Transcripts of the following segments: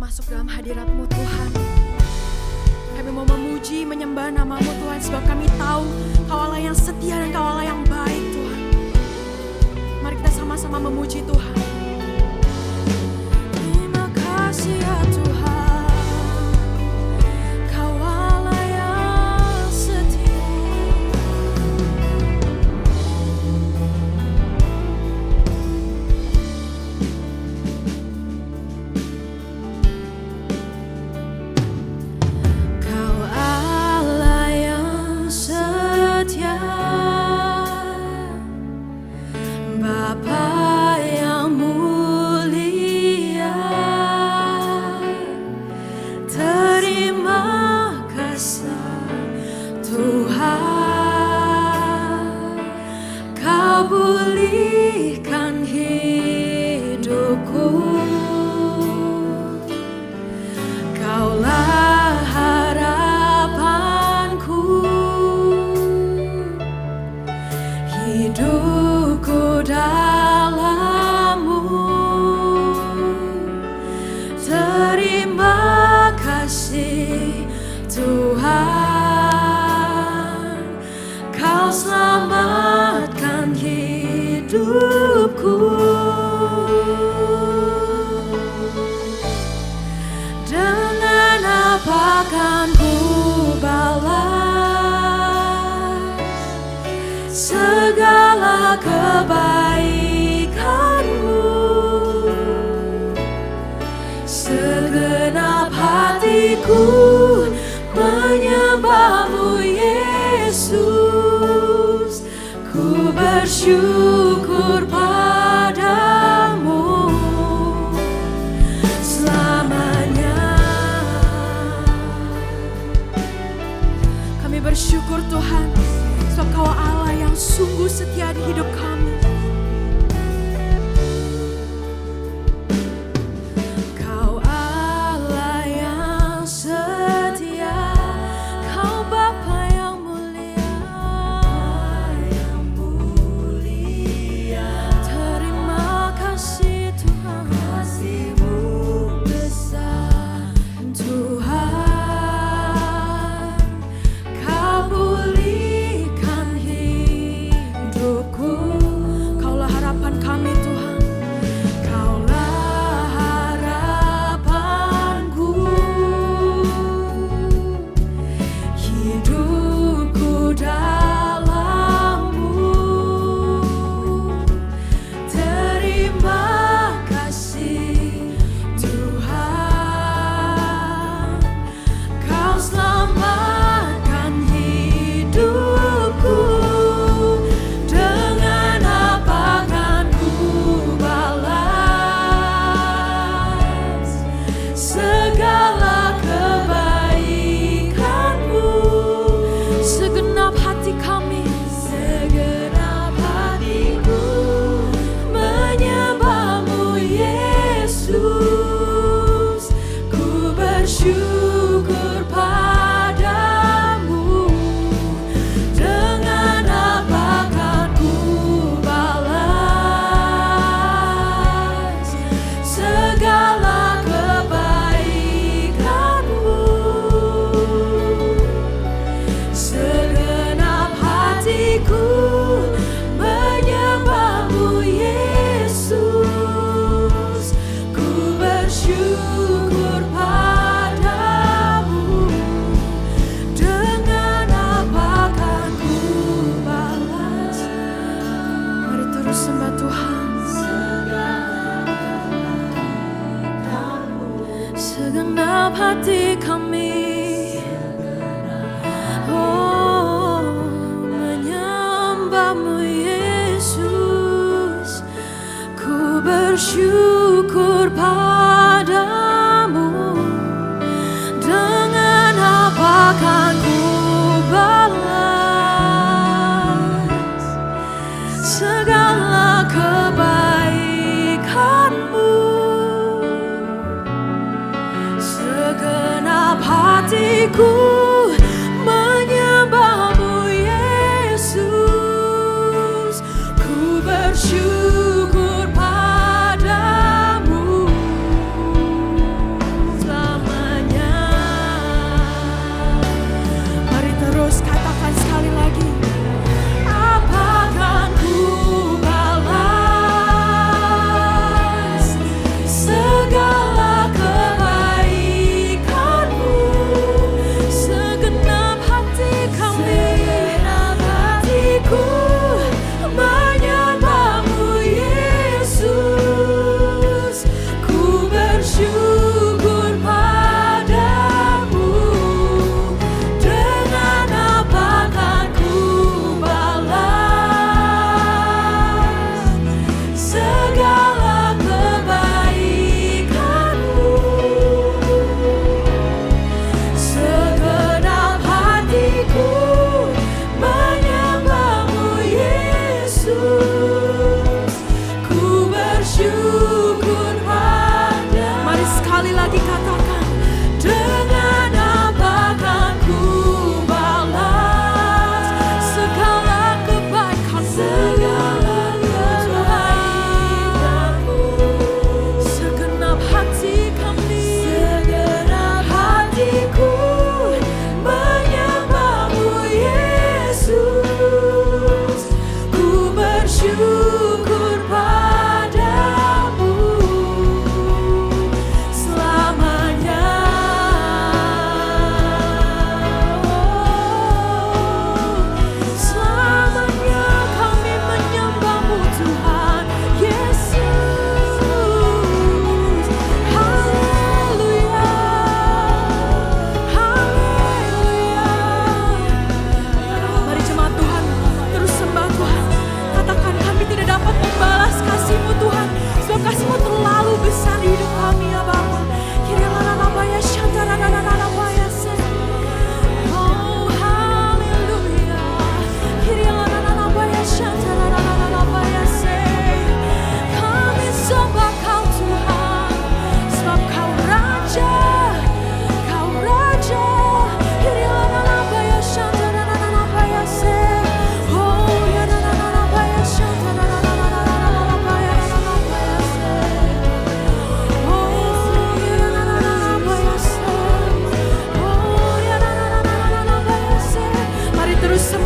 masuk dalam hadirat-Mu Tuhan. Kami mau memuji, menyembah nama-Mu Tuhan, sebab kami tahu Kau Allah yang setia dan Kau Allah yang baik Tuhan. Mari kita sama-sama memuji Tuhan. Terima kasih ya Tuhan, Kau Allah yang setia. Kau Allah yang setia, Bapa yang mulia, terima kasih Tuhan, Kau pulihkan hidupku, Kaulah harapanku, hidupku dalam-Mu. Terima kasih Tuhan, Kau selamatkan hidupku. Dengan apa kan ku balas segala kebaikan-Mu? Segenap hatiku menyembah-Mu Yesus, ku bersyukur padamu selamanya. Kami bersyukur Tuhan, sebab Kau Allah yang sungguh setia di hidup kami. Kau Allah yang setia, Kau Bapa yang mulia, terima kasih Tuhan, kasih-Mu besar Tuhan, Kau pulihkan hidupku. Kaulah harapan kami Tuhan, Kaulah harapanku, hidupku dalam-Mu. Terima kasih Tuhan, Kau selamatkan hidupku. Dengan apa kan ku balas segala kebaikan-Mu? Segenap hati kami, segenap hatiku menyembah-Mu Yesus, ku bersyukur padamu. Dengan apa kan ku balas segala kebaikan-Mu? Segenap hatiku menyembah-Mu Yesus, ku bersyukur padamu. Dengan apa kan ku balas? Mari terus sembah Tuhan. Segenap hati kami, oh, menyembah-Mu Yesus, ku bersyukur padamu. Dengan apa kan ku balas segala kebaikan-Mu? Segenap hatiku menyembah-Mu Yesus, ku bersyukur padamu.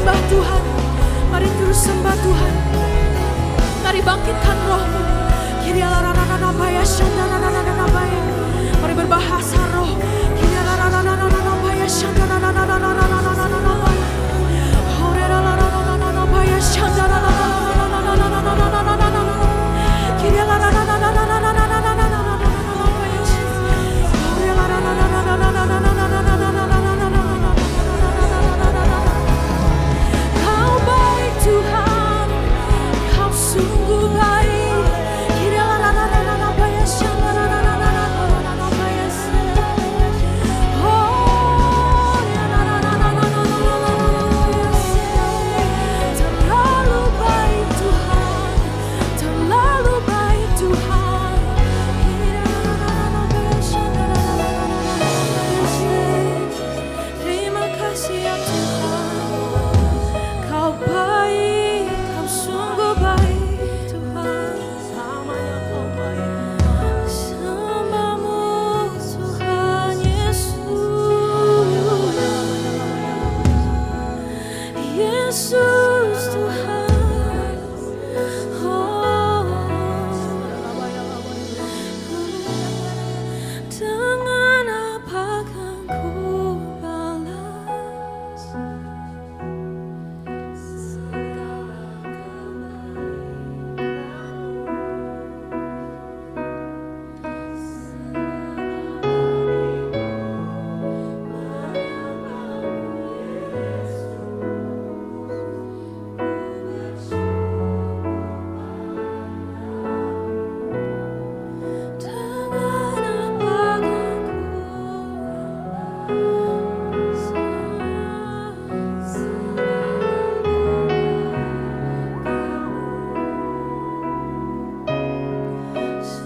sembah Tuhan. Mari terus sembah Tuhan. Mari bangkitkan rohmu. Mari berbahasa roh. Kau baik Tuhan, kau sungguh baik. Terlalu baik Tuhan, terlalu baik Tuhan. Terima kasih ya Tuhan, kau baik, kau sungguh baik Tuhan. Samanya kau baik. Sembahmu Tuhan Yesus, Yesus Tuhan. Oh, dengan apa kan ku balas segala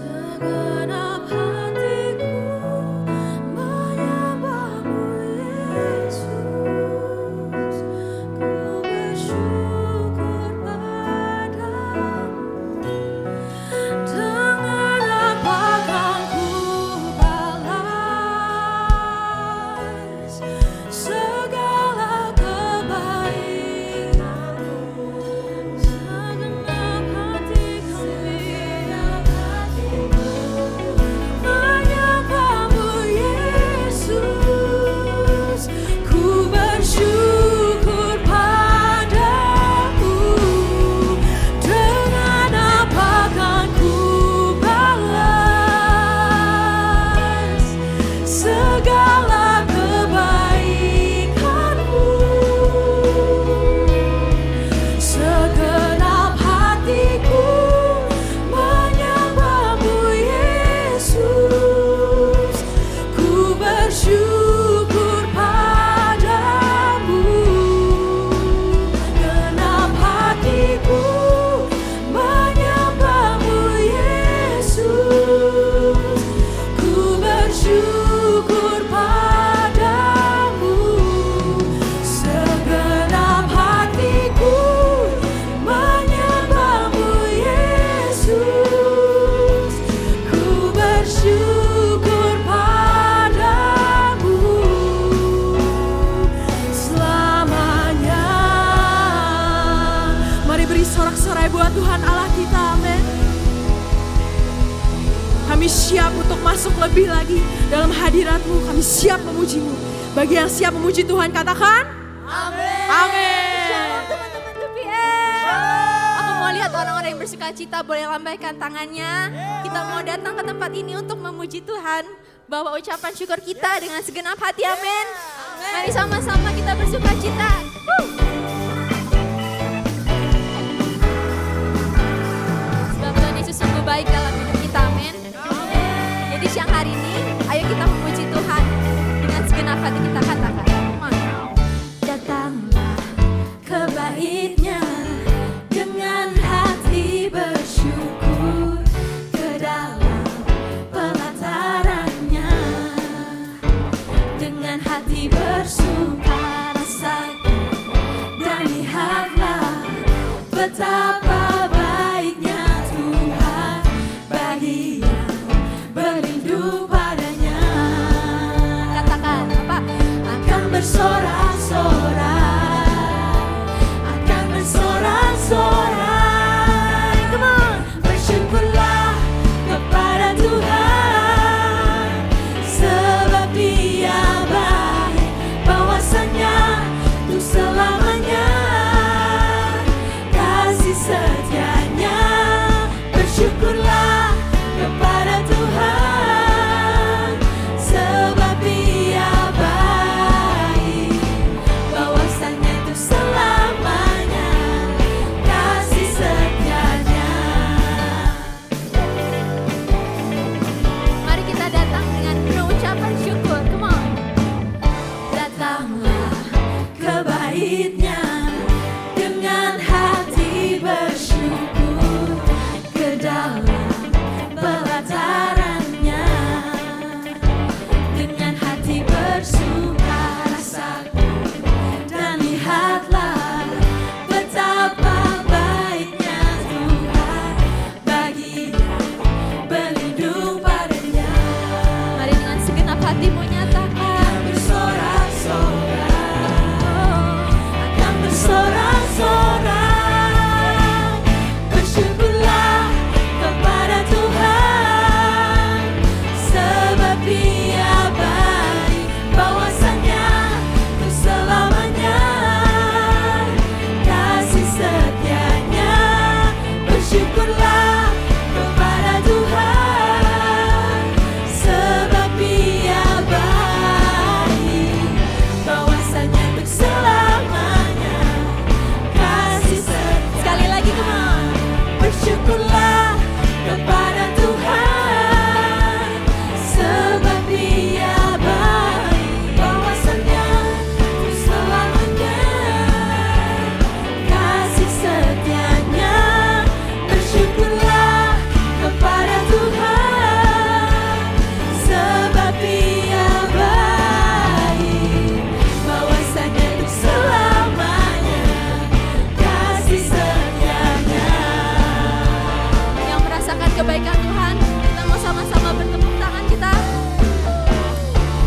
segenap hatiku menyembahmu Yesus, ku bersyukur padamu. Dengan apa kan ku balas segala kebaikanmu. Segenap hati kami menyembahmu Yesus, ku bersyukur padamu. Dengan apa kan ku balas segala kebaikanmu. Segenap hatiku menyembahmu Yesus, ku bersyukur padamu. Genap hatiku menyembahmu Yesus, ku bersyukur padamu. Segenap hatiku menyembahmu Yesus, ku bersyukur padamu selamanya. Mari beri sorak-sorai buat Tuhan Allah kita, amin. Kami siap untuk masuk lebih lagi dalam hadirat-Mu. Kami siap memuji-Mu. Bagi yang siap memuji Tuhan, katakan amin. Amin. Shalom teman-teman TPS. Aku mau lihat orang-orang yang bersuka cita boleh lambaikan tangannya. Kita mau datang ke tempat ini untuk memuji Tuhan. Bawa ucapan syukur kita dengan segenap hati, amin. Mari sama-sama kita bersuka cita. Sebab Tuhan Yesus sungguh baik dalam hidup kita, amin. Jadi siang hari ini, ayo kita memuji Tuhan dengan segenap hati kita katakan. Datanglah ke bait-Nya dengan hati bersyukur, ke dalam pelataran-Nya dengan hati bersuka rasakan dan lihatlah betapa baiknya Tuhan bagi yang berlindung padanya. Katakan apa? Akan bersorak-sorak bangkitnya dengan hati bersyukur ke dalam pelatarannya. Dengan hati bersuka rasakan dan lihatlah betapa baiknya Tuhan baginya, berlindung padanya. Mari dengan segenap hatimu nyatakan bersorak-sorak, akan bersorak-sorak, bersyukurlah kepada Tuhan, sebab Dia baik, bahwasanya untuk selamanya kasih setianya. Bersyukurlah kepada Tuhan, sebab Dia baik, bahwasanya untuk selamanya kasih setia. Sekali lagi, come on. Bersyukurlah kepada Tuhan, sebab Dia baik, bahwasanya untuk selamanya kasih setianya. Bersyukurlah kepada Tuhan, sebab Dia baik, bahwasanya untuk selamanya kasih setianya. Yang merasakan kebaikan Tuhan, kita mau sama-sama bertepuk tangan kita.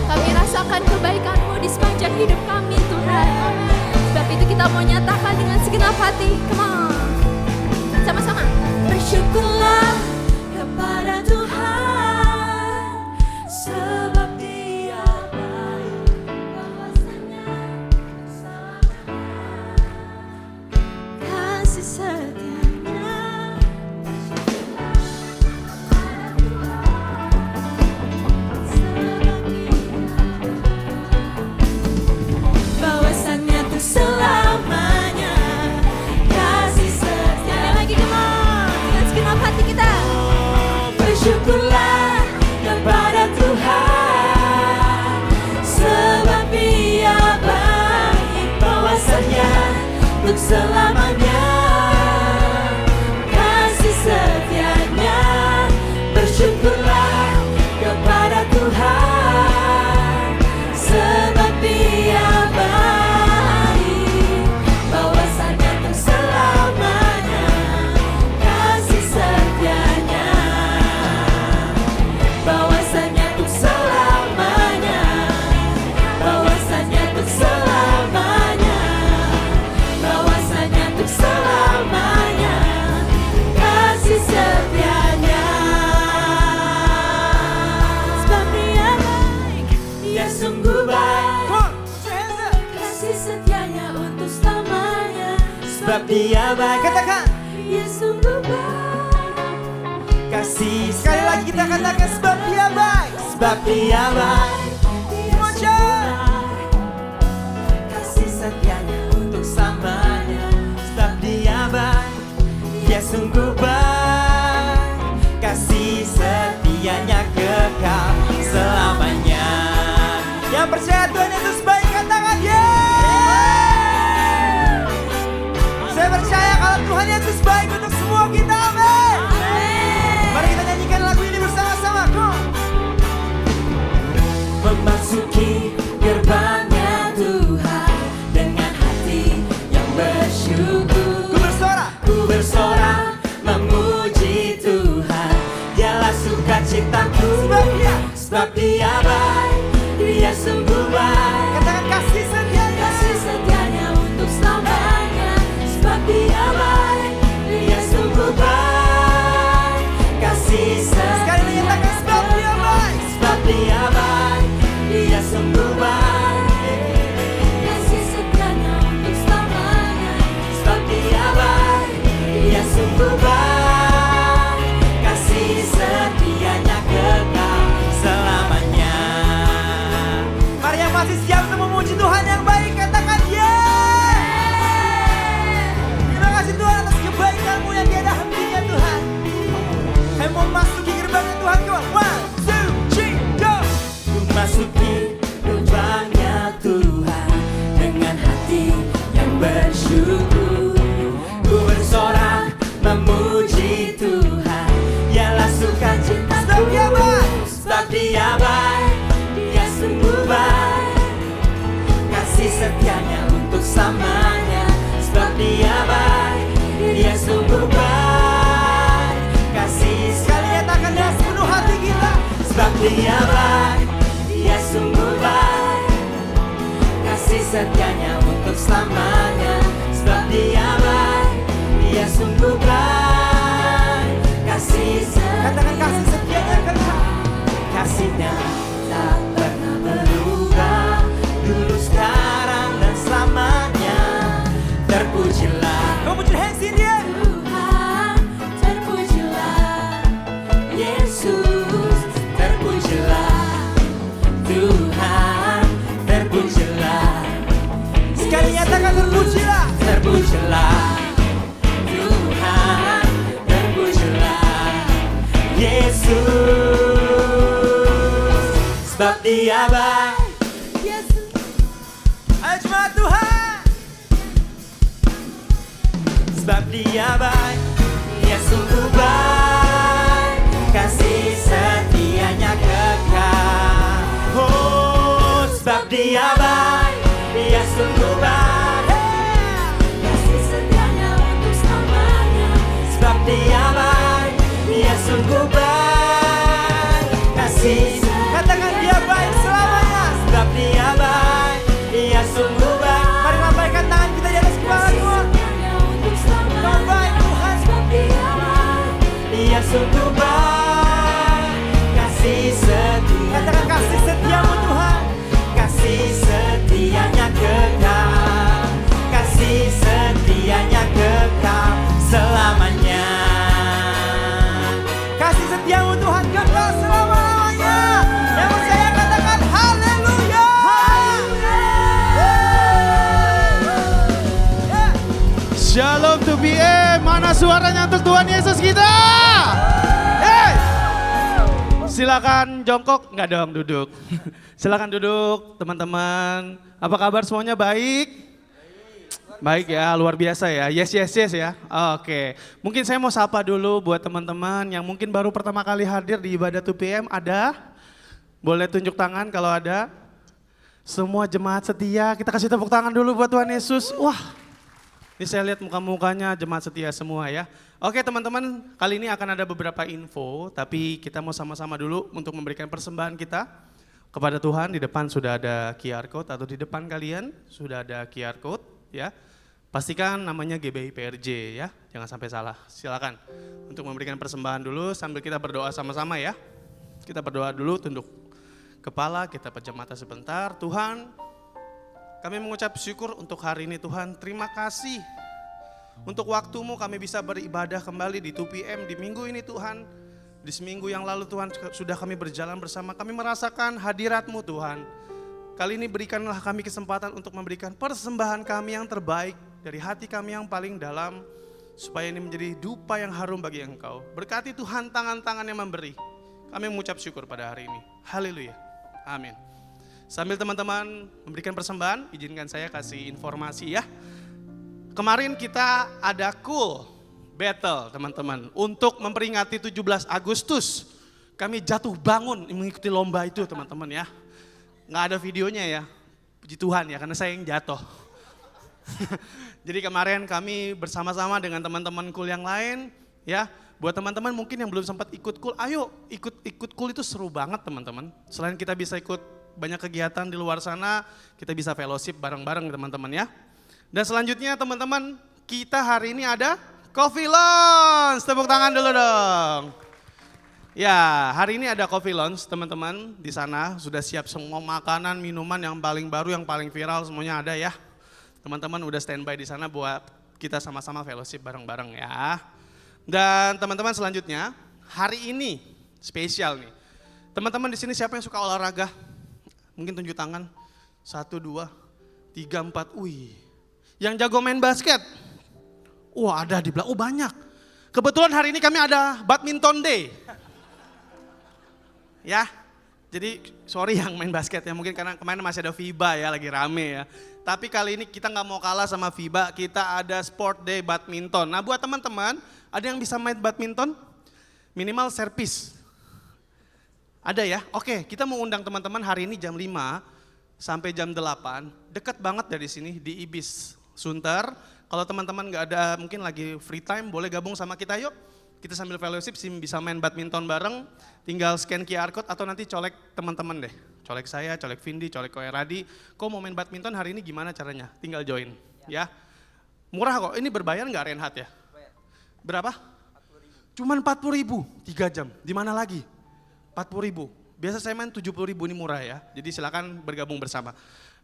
Kami rasakan kebaikan-Mu di sepanjang hidup kami, Tuhan. Sebab itu kita mau nyatakan dengan segenap hati. Come on. Sama-sama. Bersyukurlah kepada Tuhan, sebab Dia baik, bahwasanya selamanya kasih setianya. Bahwasanya untuk selamanya kasih setia. Lagi come on, dengan segenap hati kita. Bersyukurlah kepada Tuhan, sebab Dia baik, bahwasanya untuk selamanya kasih setianya. Bersyukurlah kepada Tuhan, sebab Dia baik, bahwasanya untuk selamanya kasih setianya. Bahwasanya untuk selamanya, bahwasanya untuk selamanya, bahwasanya untuk selamanya kasih setianya. Sebab Dia baik, Dia sungguh baik, kasih setianya untuk selamanya. Sebab Dia baik, katakan Dia sungguh baik, kasih. Sekali lagi kita katakan sebab Dia baik, sebab Dia baik, Dia sungguh baik, kasih setianya untuk selamanya. Sebab Dia baik, Dia sungguh baik, kasih setianya kekal selamanya. Yang percaya Tuhan Yesus baik, katakan yeah. Saya percaya kalau Tuhan Yesus baik untuk semua kita, amin. Mari kita nyanyikan lagu ini bersama-sama. Go. Memasuki gerbangnya Tuhan dengan hati yang bersyukur. Ku bersorak memuji Tuhan, Dialah sukacitaku. Sebab Dia baik, Dia sungguh baik. Katakan kasih setianya, kasih setianya untuk selamanya. sebab Dia baik, Dia sungguh baik, kasih setianya. Sekali lagi katakan sebab Dia baik, sebab Dia baik, Dia sungguh baik, Kasih setianya untuk selamanya. sebab Dia baik, Dia sungguh baik, kasih setianya kekal selamanya. bersyukur, ku bersorak memuji Tuhan. Ialah sukacita sebab Dia baik, sebab Dia baik, Dia sungguh baik. Kasih setianya untuk selamanya, sebab Dia baik, Dia sungguh baik. Kasih sekali nyatakan dengan sepenuh hati kita, sebab Dia baik, Dia sungguh baik. Kasih setianya untuk selamanya, sebab Dia baik, Dia sungguh baik. Kasih katakan kasih setianya kekal, kasihnya tak pernah berubah, dulu sekarang dan selamanya. Terpujilah, kamu put your hands in the air. Tuhan, terpujilah. Yesus, terpujilah. Tuhan, terpujilah. Sekali nyatakan terpujilah. Terpujilah. Tuhan, terpujilah. Yesus, sebab Dia baik. Ayo jemaat Tuhan, sebab Dia baik, Dia sungguh baik. Kasih setianya kekal. Oh, sebab Dia baik, Dia sungguh baik. Kasih setianya untuk selamanya, sebab Dia baik, Dia sungguh baik. Kasih katakan Dia baik selamanya, sebab Dia baik, Dia sungguh baik. Mari lambaikan tangan kita di atas kepala semua. Kau baik Tuhan, sebab Dia baik, Dia sungguh baik. Kasih setia, katakan kasih setiamu Tuhan. Kasih setianya kekal, kasih setianya kekal selamanya. Kasih setiamu Tuhan kekal selama-lamanya. Yang percaya katakan haleluya. Shalom 2PM, mana suaranya untuk Tuhan Yesus kita? Hey! Silakan jongkok, nggak dong duduk. Silakan duduk teman-teman. Apa kabar semuanya, baik? Baik ya, luar biasa ya. Yes ya. Oke, mungkin saya mau sapa dulu buat teman-teman yang mungkin baru pertama kali hadir di ibadah 2PM. Ada? Boleh tunjuk tangan kalau ada. Semua jemaat setia, kita kasih tepuk tangan dulu buat Tuhan Yesus. Wah, ini saya lihat muka-mukanya jemaat setia semua ya. Oke teman-teman, kali ini akan ada beberapa info, tapi kita mau sama-sama dulu untuk memberikan persembahan kita kepada Tuhan. Di depan sudah ada QR Code atau di depan kalian sudah ada QR Code ya. Pastikan namanya GBI PRJ ya, jangan sampai salah. Silakan untuk memberikan persembahan dulu sambil kita berdoa sama-sama ya. Kita berdoa dulu, tunduk kepala, kita pejam mata sebentar. Tuhan, kami mengucap syukur untuk hari ini Tuhan, terima kasih untuk waktu-Mu kami bisa beribadah kembali di 2PM di minggu ini Tuhan. Di seminggu yang lalu Tuhan sudah kami berjalan bersama, kami merasakan hadirat-Mu Tuhan. Kali ini berikanlah kami kesempatan untuk memberikan persembahan kami yang terbaik dari hati kami yang paling dalam, supaya ini menjadi dupa yang harum bagi Engkau. Berkati Tuhan tangan-tangan yang memberi. Kami mengucap syukur pada hari ini. Haleluya. Amin. Sambil teman-teman memberikan persembahan, izinkan saya kasih informasi ya. Kemarin kita ada cool battle teman-teman. Untuk memperingati 17 Agustus. Kami jatuh bangun mengikuti lomba itu teman-teman ya. Nggak ada videonya ya, puji Tuhan ya karena saya yang jatuh. Jadi kemarin kami bersama-sama dengan teman-teman cool yang lain ya. Buat teman-teman mungkin yang belum sempat ikut cool, ayo ikut cool itu seru banget teman-teman. Selain kita bisa ikut banyak kegiatan di luar sana, kita bisa fellowship bareng-bareng teman-teman ya. Dan selanjutnya teman-teman, kita hari ini ada Coffee Lounge. Tepuk tangan dulu dong. Ya, hari ini ada Coffee Lounge teman-teman. Di sana sudah siap semua makanan, minuman yang paling baru, yang paling viral semuanya ada ya. Teman-teman udah standby di sana buat kita sama-sama fellowship bareng-bareng ya. Dan teman-teman selanjutnya, hari ini spesial nih. Teman-teman di sini siapa yang suka olahraga? Mungkin tunjuk tangan. 1, 2, 3, 4. Wih. Yang jago main basket? Wah ada di belakang. Oh banyak. Kebetulan hari ini kami ada badminton day. Ya. Jadi sorry yang main basket ya, mungkin karena kemarin masih ada FIBA ya, lagi rame ya. Tapi kali ini kita nggak mau kalah sama FIBA, kita ada Sport Day Badminton. Nah buat teman-teman, ada yang bisa main badminton? Minimal servis. Ada ya? Oke, kita mau undang teman-teman hari ini jam 5 sampai jam 8. Dekat banget dari sini di Ibis Sunter. Kalau teman-teman nggak ada mungkin lagi free time, boleh gabung sama kita yuk. Kita sambil fellowship bisa main badminton bareng, tinggal scan QR code atau nanti colek teman-teman deh. Colek saya, colek Vindi, colek Koe Radi. Kok mau main badminton hari ini gimana caranya? Tinggal join ya. Murah kok, ini berbayar nggak Renhat ya? Berapa? 40.000. Cuman 40.000, 3 jam. Di mana lagi? 40.000. Biasa saya main 70.000, ini murah ya. Jadi silakan bergabung bersama.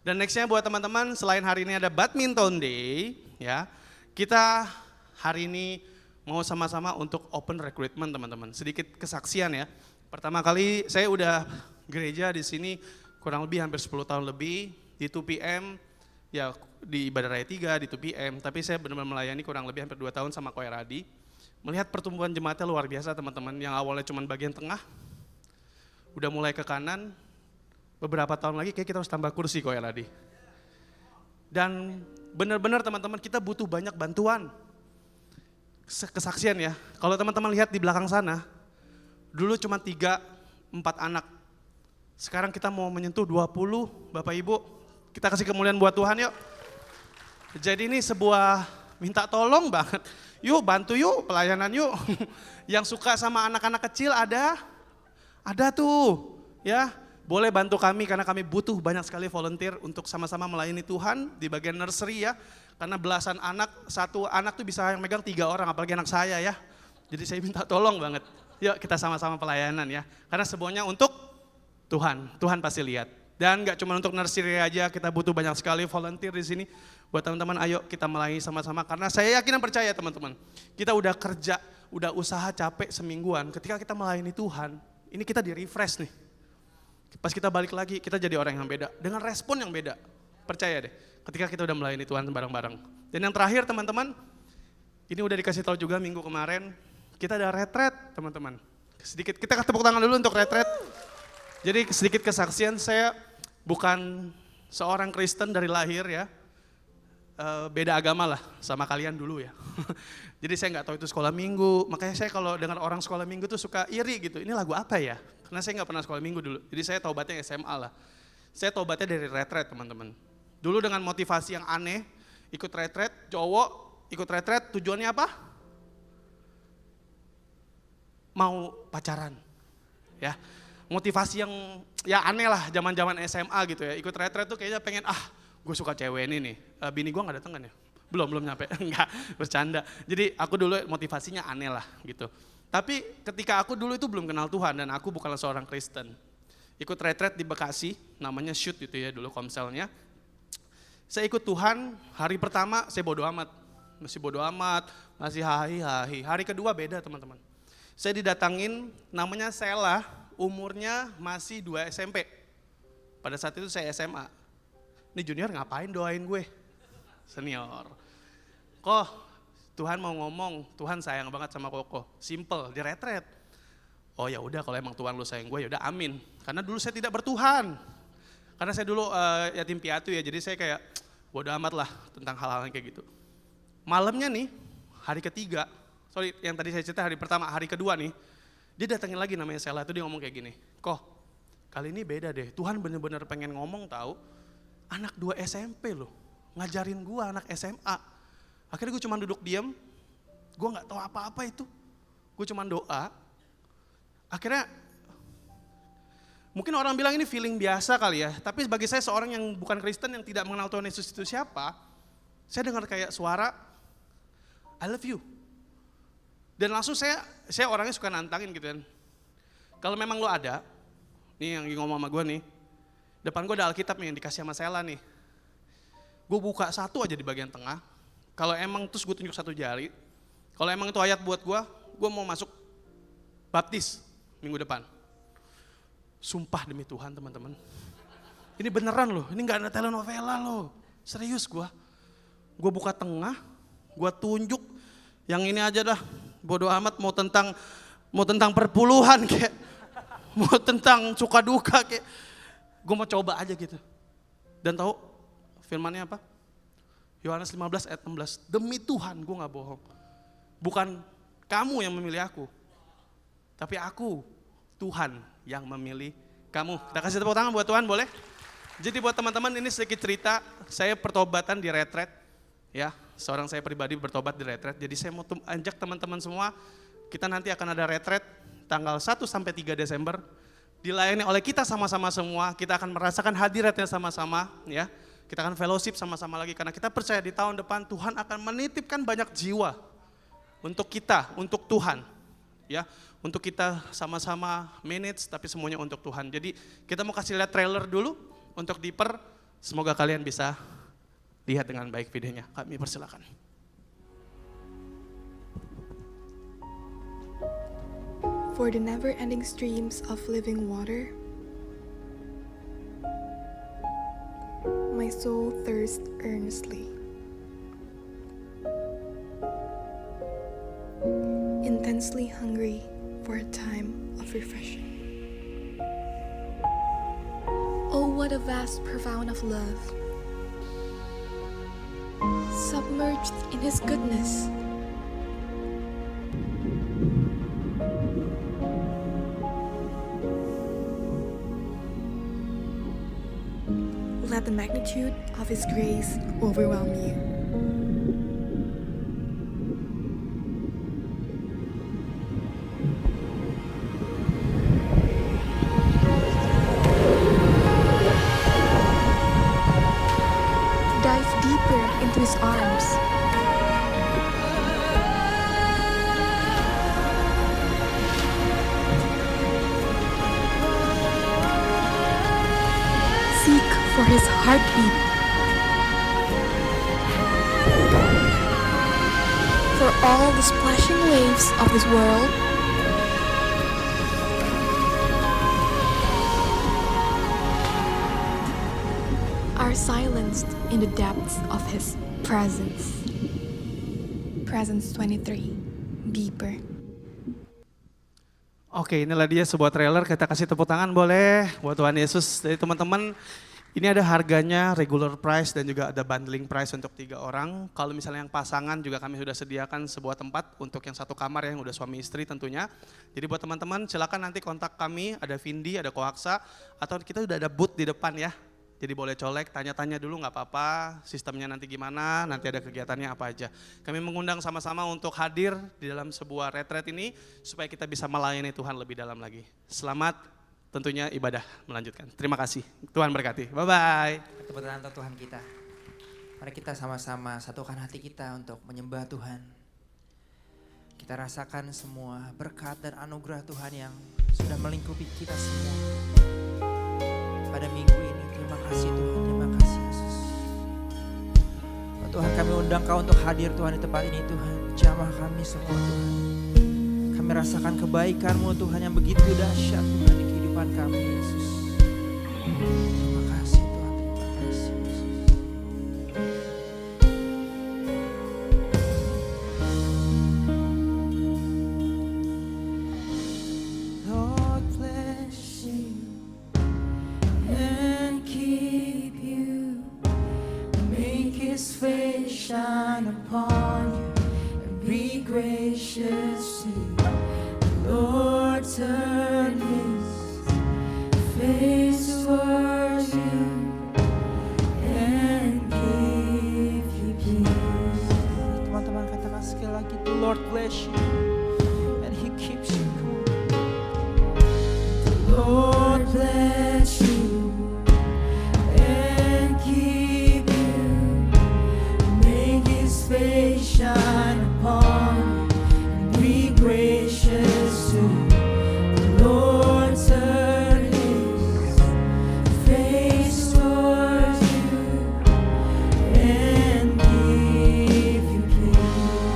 Dan nextnya buat teman-teman, selain hari ini ada Badminton Day ya, kita hari ini mau sama-sama untuk open recruitment teman-teman. Sedikit kesaksian ya. Pertama kali saya udah gereja di sini kurang lebih hampir 10 tahun lebih di 2PM, ya di Ibadah Raya 3, di 2PM. Tapi saya benar-benar melayani kurang lebih hampir 2 tahun sama Koe Radi. Melihat pertumbuhan jemaatnya luar biasa teman-teman. Yang awalnya cuma bagian tengah, udah mulai ke kanan, beberapa tahun lagi kayak kita harus tambah kursi Koe Radi. Dan benar-benar teman-teman kita butuh banyak bantuan. Kesaksian ya, kalau teman-teman lihat di belakang sana, dulu cuma 3-4 anak. Sekarang kita mau menyentuh 20, Bapak Ibu. Kita kasih kemuliaan buat Tuhan yuk. Jadi ini sebuah minta tolong banget. Yuk bantu yuk, pelayanan yuk. Yang suka sama anak-anak kecil ada tuh ya. Boleh bantu kami karena kami butuh banyak sekali volunteer untuk sama-sama melayani Tuhan di bagian nursery ya. Karena belasan anak, satu anak tuh bisa yang megang 3 orang, apalagi anak saya ya. Jadi saya minta tolong banget, yuk kita sama-sama pelayanan ya. Karena semuanya untuk Tuhan, Tuhan pasti lihat. Dan gak cuma untuk nursery aja, kita butuh banyak sekali volunteer di sini. Buat teman-teman ayo kita melayani sama-sama, karena saya yakin dan percaya teman-teman. Kita udah kerja, udah usaha capek semingguan, ketika kita melayani Tuhan, ini kita di refresh nih. Pas kita balik lagi, kita jadi orang yang beda, dengan respon yang beda. Percaya deh, ketika kita udah melayani Tuhan bareng-bareng. Dan yang terakhir teman-teman, ini udah dikasih tahu juga minggu kemarin, kita ada retret teman-teman. Sedikit, kita tepuk tangan dulu untuk retret. Jadi sedikit kesaksian, saya bukan seorang Kristen dari lahir ya. Beda agama lah sama kalian dulu ya. Jadi saya nggak tahu itu sekolah minggu, makanya saya kalau dengar orang sekolah minggu tuh suka iri gitu, ini lagu apa ya? Karena saya nggak pernah sekolah minggu dulu, jadi saya taubatnya SMA lah. Saya taubatnya dari retret teman-teman. Dulu dengan motivasi yang aneh, ikut retret, cowok ikut retret tujuannya apa? Mau pacaran, ya. Motivasi yang ya aneh lah, zaman-zaman SMA gitu ya. Ikut retret tuh kayaknya pengen gue suka cewek ini nih. Bini gue nggak dateng kan ya? Belum nyampe, enggak, bercanda. Jadi aku dulu motivasinya aneh lah gitu. Tapi ketika aku dulu itu belum kenal Tuhan dan aku bukanlah seorang Kristen. Ikut retret di Bekasi, namanya Shoot gitu ya dulu komselnya. Saya ikut Tuhan, hari pertama saya bodo amat. Masih bodo amat, masih hahi. Hari kedua beda teman-teman. Saya didatangin, namanya Sela, umurnya masih 2 SMP. Pada saat itu saya SMA. Ini junior ngapain doain gue? Senior. Kok Tuhan mau ngomong, Tuhan sayang banget sama Koko. Simple, di retret. Oh ya udah kalau emang Tuhan lu sayang gue ya udah amin. Karena dulu saya tidak bertuhan. Karena saya dulu yatim piatu ya, jadi saya kayak bodo amat lah tentang hal-hal kayak gitu. Malamnya nih, hari ketiga, yang tadi saya cerita hari pertama, hari kedua nih, dia datangin lagi namanya Sela, itu dia ngomong kayak gini, Kok kali ini beda deh, Tuhan bener-bener pengen ngomong tahu, anak 2 SMP loh, ngajarin gue anak SMA. Akhirnya gue cuma duduk diam, gue gak tahu apa-apa itu, gue cuma doa. Akhirnya mungkin orang bilang ini feeling biasa kali ya, tapi bagi saya seorang yang bukan Kristen yang tidak mengenal Tuhan Yesus itu siapa, saya dengar kayak suara, I love you. Dan langsung saya orangnya suka nantangin gitu kan. Kalau memang lo ada, nih yang ngomong sama gue nih, depan gue ada Alkitab nih yang dikasih sama Sela nih. Gue buka satu aja di bagian tengah, kalau emang terus gue tunjuk satu jari, kalau emang itu ayat buat gue mau masuk baptis minggu depan. Sumpah demi Tuhan teman-teman. Ini beneran loh, ini gak ada telenovela loh. Serius gue. Gue buka tengah, gue tunjuk, yang ini aja dah, bodo amat mau tentang perpuluhan kayak. mau tentang suka duka kayak gue mau coba aja gitu. Dan tahu firmannya apa? Yohanes 15 ayat 16. Demi Tuhan gue gak bohong. Bukan kamu yang memilih aku, tapi aku, Tuhan yang memilih kamu. Kita kasih tepuk tangan buat Tuhan, boleh? Jadi buat teman-teman ini sedikit cerita, saya pertobatan di retret. Ya, seorang saya pribadi bertobat di retret. Jadi saya mau ajak teman-teman semua, kita nanti akan ada retret tanggal 1 sampai 3 Desember. Dilayani oleh kita sama-sama semua, kita akan merasakan hadiratnya sama-sama, ya. Kita akan fellowship sama-sama lagi karena kita percaya di tahun depan Tuhan akan menitipkan banyak jiwa untuk kita, untuk Tuhan. Ya, untuk kita sama-sama manage tapi semuanya untuk Tuhan. Jadi kita mau kasih lihat trailer dulu untuk Deeper. Semoga kalian bisa lihat dengan baik videonya. Kami persilakan. For the never-ending streams of living water, my soul thirsts earnestly. Intensely hungry for a time of refreshing. Oh, what a vast profound of love, submerged in His goodness. Let the magnitude of His grace overwhelm you. Dive deeper into His arms. Seek for His heartbeat. For all the splashing waves of this world, are silenced in the depths of His presence. Presence 23, Deeper. Oke, inilah dia sebuah trailer, kita kasih tepuk tangan boleh buat Tuhan Yesus. Jadi teman-teman, ini ada harganya regular price dan juga ada bundling price untuk 3 orang. Kalau misalnya yang pasangan juga kami sudah sediakan sebuah tempat untuk yang satu kamar yang udah suami istri tentunya. Jadi buat teman-teman silakan nanti kontak kami, ada Vindi, ada Koaksa, atau kita udah ada booth di depan ya. Jadi boleh colek, tanya-tanya dulu nggak apa-apa, sistemnya nanti gimana, nanti ada kegiatannya apa aja. Kami mengundang sama-sama untuk hadir di dalam sebuah retret ini supaya kita bisa melayani Tuhan lebih dalam lagi. Selamat tentunya ibadah melanjutkan. Terima kasih, Tuhan berkati. Bye-bye. Tepuk tangan untuk Tuhan kita. Mari kita sama-sama satukan hati kita untuk menyembah Tuhan. Kita rasakan semua berkat dan anugerah Tuhan yang sudah melingkupi kita semua. Pada minggu ini, terima kasih Tuhan, terima kasih Yesus. Oh, Tuhan, kami undang Kau untuk hadir Tuhan di tempat ini Tuhan. Jamah kami semua Tuhan. Kami rasakan kebaikan-Mu Tuhan yang begitu dahsyat Tuhan di kehidupan kami Yesus. Terima kasih Tuhan, terima kasih Yesus. Lord bless you and keep you, make His face shine upon you and be gracious to you. Lord turn His face towards you and give you peace. Teman-teman katakan sekali lagi, the Lord bless you and He keeps you. The Lord bless you and keep you, make His face shine upon you and be gracious to you. The Lord turn His face towards you and give you peace.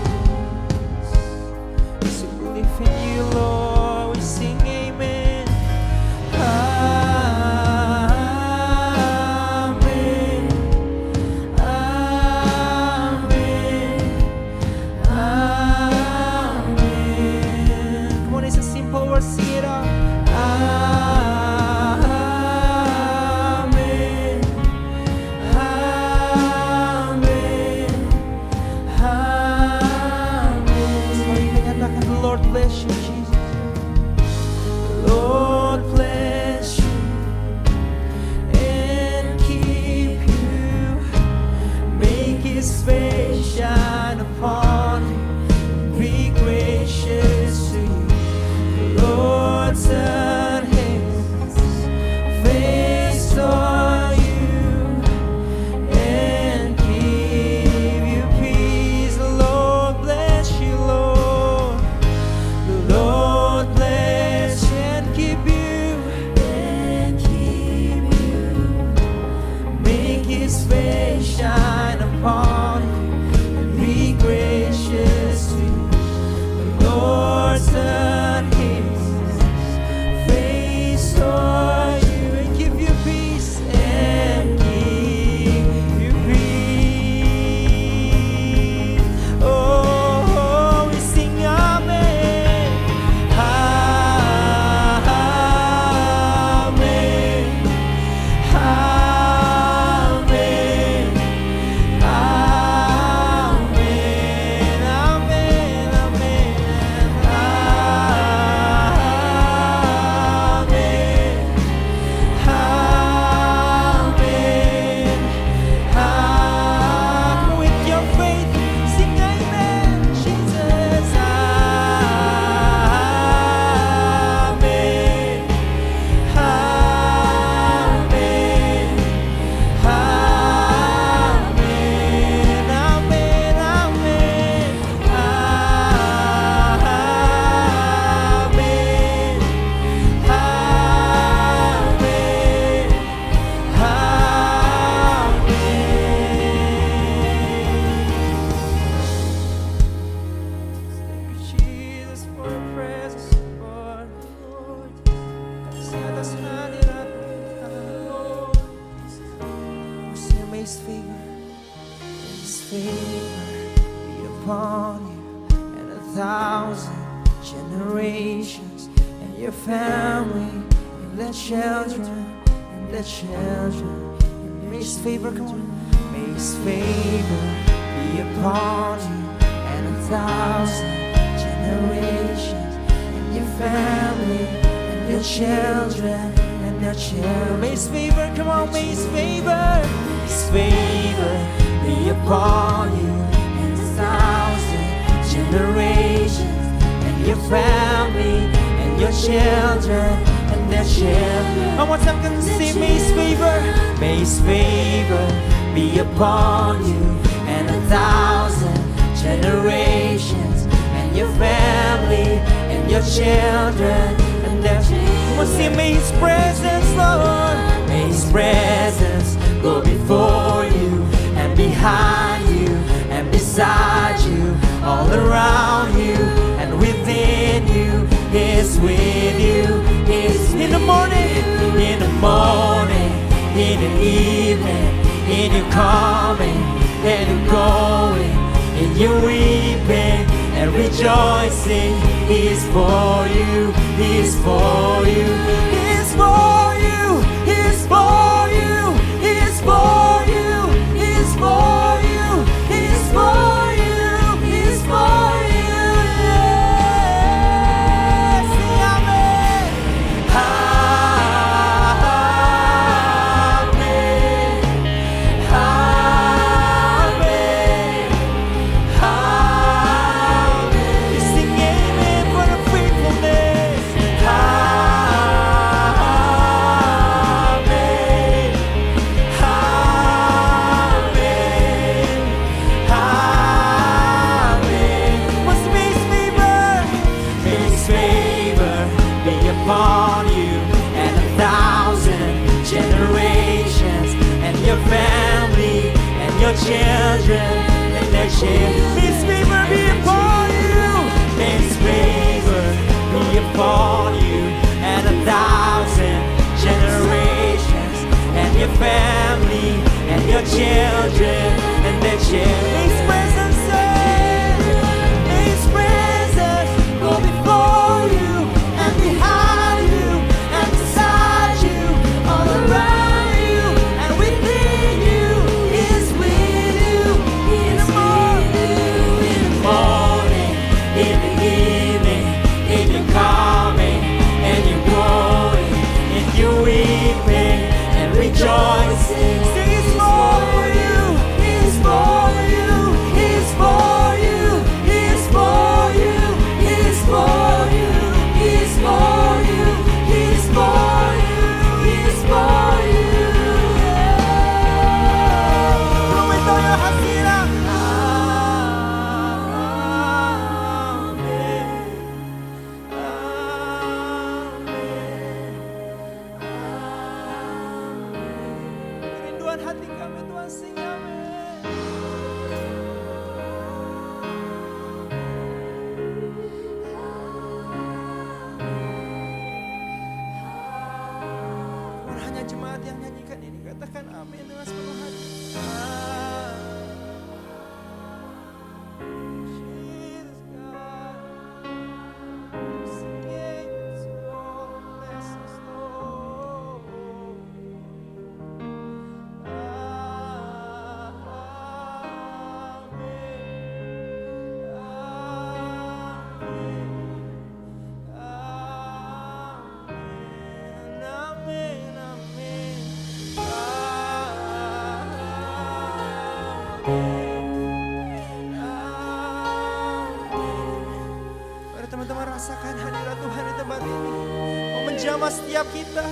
upon you and 1,000 generations, and your family, and their children, and their children. And may His favor, come on, may His favor be upon you and 1,000 generations, and your family, and your children, and their children. May His favor, come on, may His favor be upon you and 1,000 generations, and your family, and your children, and their children. One more time, can you say, may His favor be upon you and 1,000 generations, and your family, and your children, and their children. Come on, say, may His presence, Lord, may His presence go before you and behind you and beside you, all around you and within you. Is with you. Is in the morning, in the evening, in your coming and your going, in your weeping and rejoicing. He is for you. He is for you. He is for you. He is for you. He is for you. He is for you. He is for you. He is for you. Yes, amen. Amen. Amen. Amen. We sing amen for the faithfulness. Amen. Amen. Amen. Must be His favor. May His favor be upon you and 1,000 generations, and your family, and your children, and their children. May His favor be upon you. May His favor be upon you and 1,000 generations, and your family, and your children, and their children. May His presence, may His presence go before you and behind you and beside you, all around you and within you. He is with you in the morning, in the evening, in your coming and your going, in your weeping and rejoicing. Sing, He's for you. He is for you. He is for you. He is for you. He is for you. He is for you. He is for you. He is for you. Tuloy tayo, hasira. Kerinduan hati kami, Tuhan, sing amin. Tuhan, hanya jemaat yang nyanyikan ini, katakan amin dengan sepenuh hati. Jesus God, sing it to all blessings, Lord. Mari teman-teman rasakan hadirat Tuhan di tempat ini, mau menjamah setiap kita.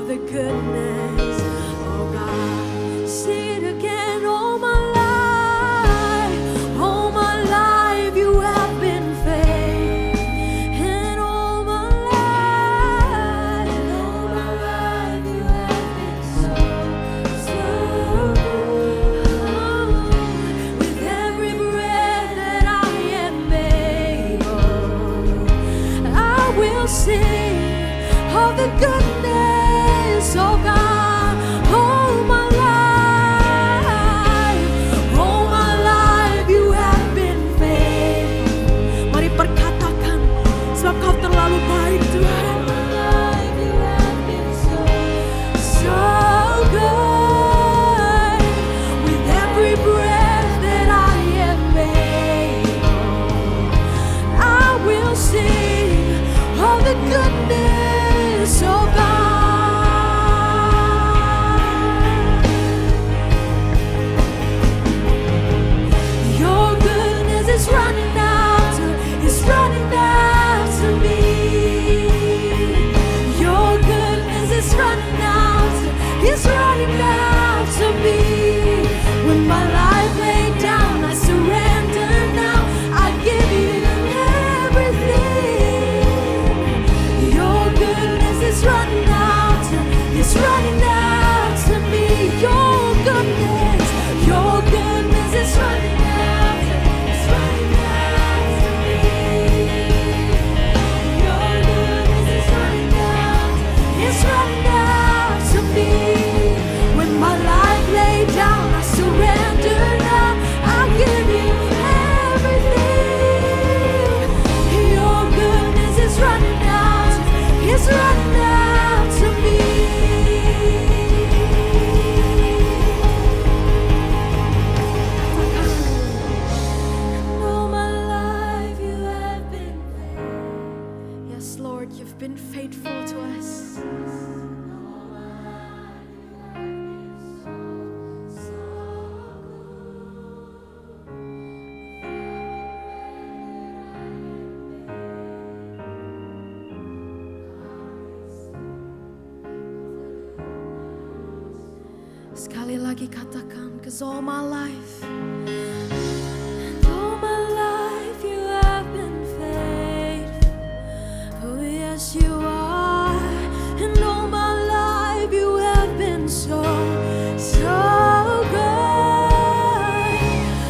of the goodness, oh God. Sing it again, all my life, all my life you have been faithful. And all my life you have been so good. With every breath that I am able, I will sing of the goodness, oh God, all my life you have been faithful. Mari perkatakan, sebab Kau terlalu baik Tuhan. So good. With every breath that I am able, I will sing of the goodness, oh God. Your goodness is running after me. Your goodness is running after me. When my life laid down, I surrender now. I give you everything. Your goodness is running after me. Your goodness is running after me. Your goodness is running after me. When my life laid down, I surrender now. I give you everything. Your goodness is running after me. And all my life you have been faithful. Yes, Lord, you've been faithful to us. Sekali lagi katakan, 'cause all my life, and all my life you have been faithful. Oh yes you are, and all my life you have been so good.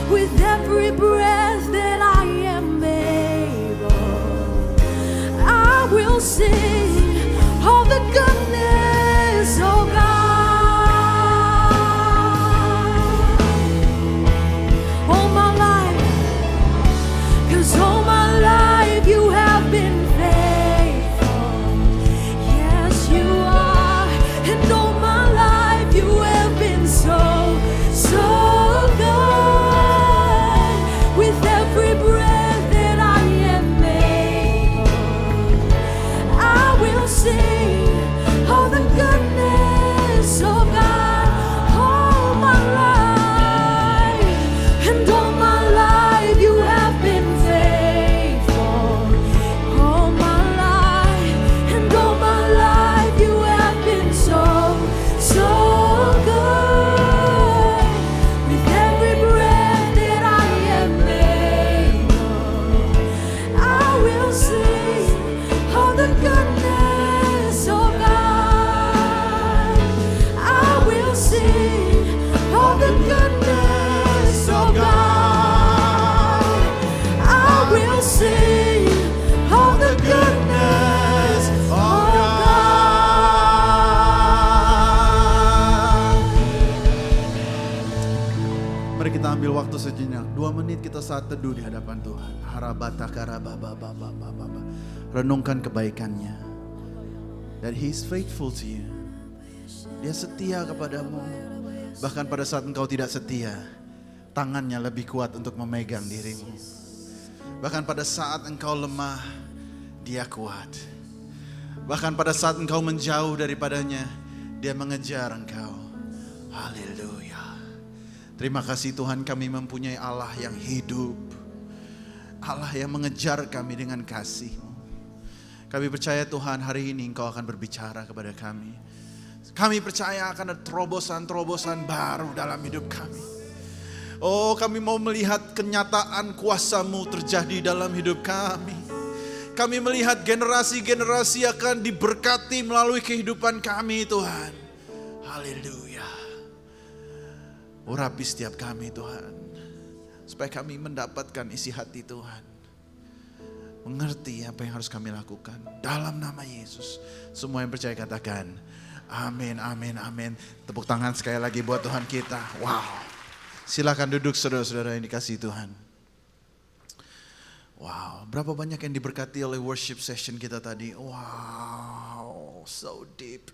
With every breath that I am able, I will sing of the goodness, oh God. All my life, 'cause all my life you have been faithful. Yes, you are, and all my life you have been so good. With every breath that I am able, I will sing of the goodness of God. All my life, and all my life you have been faithful. All my life, and all my life you have been so good. With every breath that I am able, I will sing of the goodness of God. I will sing of the goodness of God. I will sing of the goodness of God. Mari kita ambil waktu sejenak, 2 menit kita saat teduh di hadapan Tuhan. Harabata karababababababa. Renungkan kebaikannya. That He's faithful to you. Dia setia kepadamu. Bahkan pada saat engkau tidak setia, tangannya lebih kuat untuk memegang dirimu. Bahkan pada saat engkau lemah, Dia kuat. Bahkan pada saat engkau menjauh daripadanya, Dia mengejar engkau. Haleluya. Terima kasih Tuhan, kami mempunyai Allah yang hidup. Allah yang mengejar kami dengan kasih-Mu. Kami percaya Tuhan, hari ini Engkau akan berbicara kepada kami. Kami percaya akan ada terobosan-terobosan baru dalam hidup kami. Oh, kami mau melihat kenyataan kuasa-Mu terjadi dalam hidup kami. Kami melihat generasi-generasi akan diberkati melalui kehidupan kami, Tuhan. Haleluya. Urapi setiap kami, Tuhan. Supaya kami mendapatkan isi hati Tuhan. Mengerti apa yang harus kami lakukan. Dalam nama Yesus. Semua yang percaya katakan, amin, amin, amin. Tepuk tangan sekali lagi buat Tuhan kita. Wow. Silakan duduk saudara-saudara yang dikasihi Tuhan. Wow, berapa banyak yang diberkati oleh worship session kita tadi. Wow, so deep.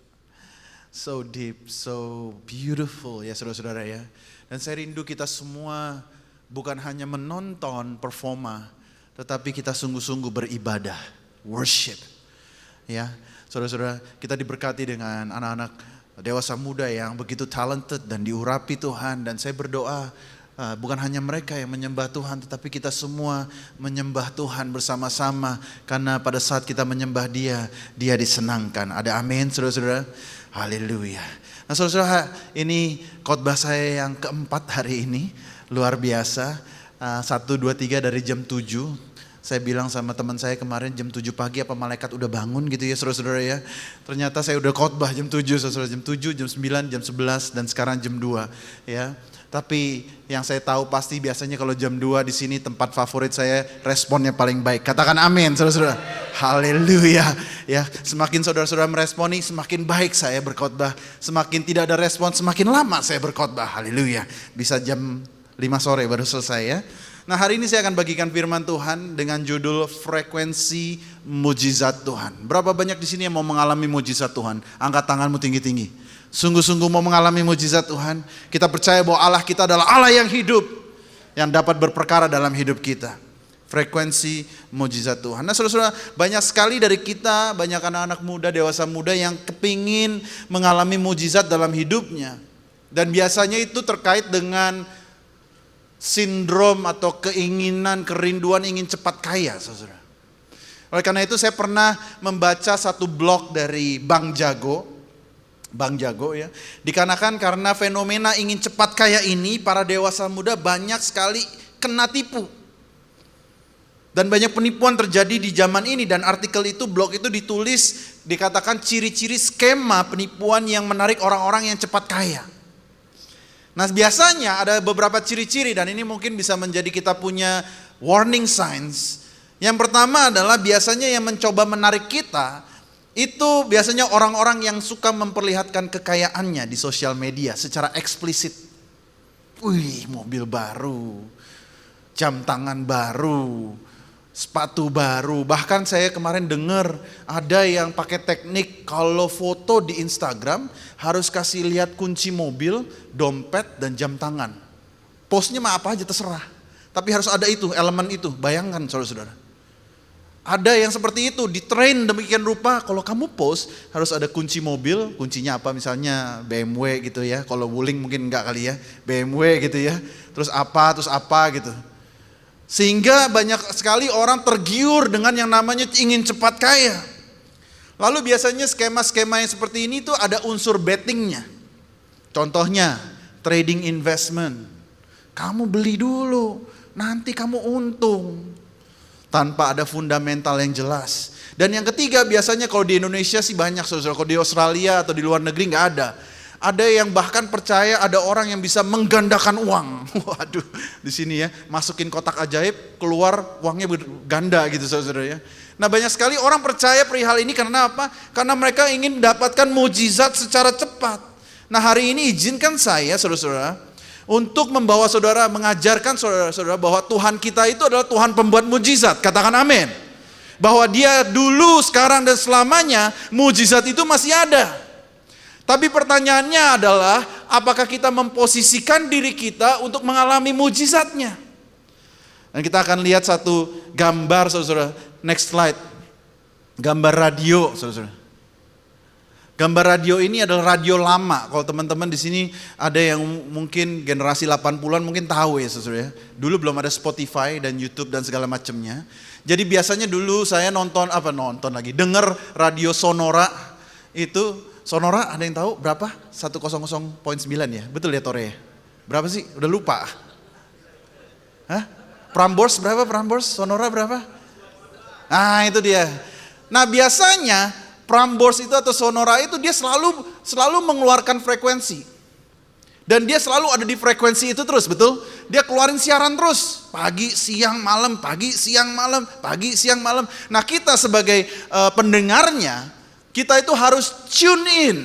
So deep, so beautiful ya saudara-saudara ya. Dan saya rindu kita semua bukan hanya menonton performa, tetapi kita sungguh-sungguh beribadah, worship. Ya, saudara-saudara, kita diberkati dengan anak-anak dewasa muda yang begitu talented dan diurapi Tuhan. Dan saya berdoa bukan hanya mereka yang menyembah Tuhan, tetapi kita semua menyembah Tuhan bersama-sama. Karena pada saat kita menyembah Dia, Dia disenangkan. Ada amin saudara-saudara? Haleluya. Nah saudara-saudara, ini khotbah saya yang keempat hari ini. Luar biasa. 1, 2, 3 dari jam 7. Saya bilang sama teman saya kemarin jam 7 pagi apa malaikat udah bangun gitu ya saudara-saudara ya. Ternyata saya udah khotbah jam 7 saudara, jam 7, jam 9, jam 11 dan sekarang jam 2 ya. Tapi yang saya tahu pasti biasanya kalau jam 2 di sini tempat favorit saya responnya paling baik. Katakan amin saudara-saudara. Haleluya. Ya, semakin saudara-saudara meresponi semakin baik saya berkhotbah. Semakin tidak ada respon semakin lama saya berkhotbah. Haleluya. Bisa jam 5 sore baru selesai ya. Nah hari ini saya akan bagikan firman Tuhan dengan judul frekuensi mujizat Tuhan. Berapa banyak di sini yang mau mengalami mujizat Tuhan? Angkat tanganmu tinggi-tinggi. Sungguh-sungguh mau mengalami mujizat Tuhan. Kita percaya bahwa Allah kita adalah Allah yang hidup, yang dapat berperkara dalam hidup kita. Frekuensi mujizat Tuhan. Nah saudara-saudara, banyak sekali dari kita, banyak anak-anak muda, dewasa muda yang kepingin mengalami mujizat dalam hidupnya. Dan biasanya itu terkait dengan sindrom atau keinginan, kerinduan ingin cepat kaya, saudara. Oleh karena itu saya pernah membaca satu blog dari Bang Jago ya. Dikarenakan karena fenomena ingin cepat kaya ini, para dewasa muda banyak sekali kena tipu. Dan banyak penipuan terjadi di zaman ini, dan artikel itu, blog itu ditulis, dikatakan ciri-ciri skema penipuan yang menarik orang-orang yang cepat kaya. Nah biasanya ada beberapa ciri-ciri dan ini mungkin bisa menjadi kita punya warning signs. Yang pertama adalah biasanya yang mencoba menarik kita itu biasanya orang-orang yang suka memperlihatkan kekayaannya di sosial media secara eksplisit. Wih, mobil baru, jam tangan baru, sepatu baru. Bahkan saya kemarin dengar ada yang pakai teknik kalau foto di Instagram harus kasih lihat kunci mobil, dompet dan jam tangan. Postnya mah apa aja terserah. Tapi harus ada itu, elemen itu. Bayangkan saudara-saudara. Ada yang seperti itu, ditrain demikian rupa. Kalau kamu post harus ada kunci mobil, kuncinya apa misalnya BMW gitu ya. Kalau Wuling mungkin enggak kali ya, BMW gitu ya. Terus apa gitu. Sehingga banyak sekali orang tergiur dengan yang namanya ingin cepat kaya. Lalu biasanya skema-skema yang seperti ini tuh ada unsur bettingnya. Contohnya trading investment. Kamu beli dulu, nanti kamu untung. Tanpa ada fundamental yang jelas. Dan yang ketiga biasanya kalau di Indonesia sih banyak saudara. Kalau di Australia atau di luar negeri nggak ada. Ada yang bahkan percaya ada orang yang bisa menggandakan uang. Waduh, di sini ya, masukin kotak ajaib, keluar uangnya berganda gitu saudara ya. Nah banyak sekali orang percaya perihal ini karena apa? Karena mereka ingin mendapatkan mujizat secara cepat. Nah hari ini izinkan saya saudara-saudara untuk membawa saudara, mengajarkan saudara-saudara bahwa Tuhan kita itu adalah Tuhan pembuat mujizat. Katakan amin. Bahwa Dia dulu, sekarang dan selamanya mujizat itu masih ada. Tapi pertanyaannya adalah apakah kita memposisikan diri kita untuk mengalami mujizatnya? Dan kita akan lihat satu gambar saudara. Next slide. Gambar radio saudara. Gambar radio ini adalah radio lama. Kalau teman-teman di sini ada yang mungkin generasi 80-an mungkin tahu ya saudara ya. Dulu belum ada Spotify dan YouTube dan segala macamnya. Jadi biasanya dulu saya dengar radio Sonora itu Sonora ada yang tahu berapa? 100.9 ya? Betul ya Tore? Berapa sih? Udah lupa. Hah? Prambors berapa? Prambors? Sonora berapa? Nah itu dia. Nah biasanya Prambors itu atau Sonora itu dia selalu mengeluarkan frekuensi. Dan dia selalu ada di frekuensi itu terus, betul? Dia keluarin siaran terus. Pagi, siang, malam, pagi, siang, malam, pagi, siang, malam. Nah kita sebagai pendengarnya, kita itu harus tune in.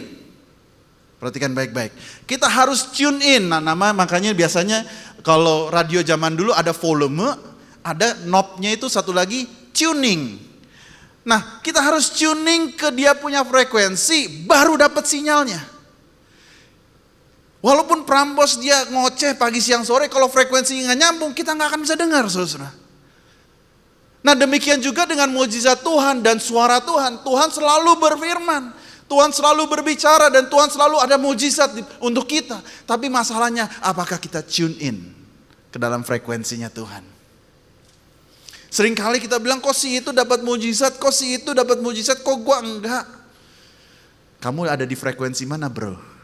Perhatikan baik-baik. Kita harus tune in. Nah makanya biasanya kalau radio zaman dulu ada volume, ada knobnya itu satu lagi tuning. Nah kita harus tuning ke dia punya frekuensi, baru dapat sinyalnya. Walaupun Prambors dia ngoceh pagi siang sore, kalau frekuensinya nggak nyambung, kita nggak akan bisa dengar, saudara. Nah demikian juga dengan mukjizat Tuhan dan suara Tuhan. Tuhan selalu berfirman, Tuhan selalu berbicara, dan Tuhan selalu ada mukjizat untuk kita. Tapi masalahnya, apakah kita tune in ke dalam frekuensinya Tuhan? Seringkali kita bilang, kok si itu dapat mukjizat, kok si itu dapat mukjizat, kok gua enggak? Kamu ada di frekuensi mana, bro?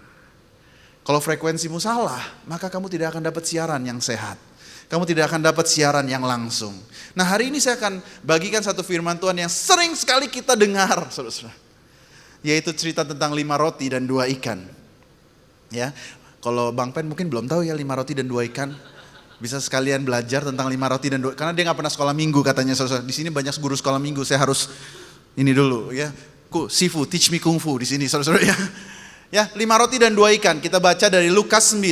Kalau frekuensimu salah, maka kamu tidak akan dapat siaran yang sehat. Kamu tidak akan dapat siaran yang langsung. Nah hari ini saya akan bagikan satu firman Tuhan yang sering sekali kita dengar, saudara-saudara. Yaitu cerita tentang 5 roti dan 2 ikan. Ya, kalau Bang Pen mungkin belum tahu ya 5 roti dan 2 ikan. Bisa sekalian belajar tentang 5 roti dan 2 ikan. Karena dia nggak pernah sekolah minggu katanya, saudara-saudara. Di sini banyak guru sekolah minggu, saya harus ini dulu ya. Sifu, teach me kungfu di sini, saudara-saudara ya. Ya, 5 roti dan 2 ikan. Kita baca dari Lukas 9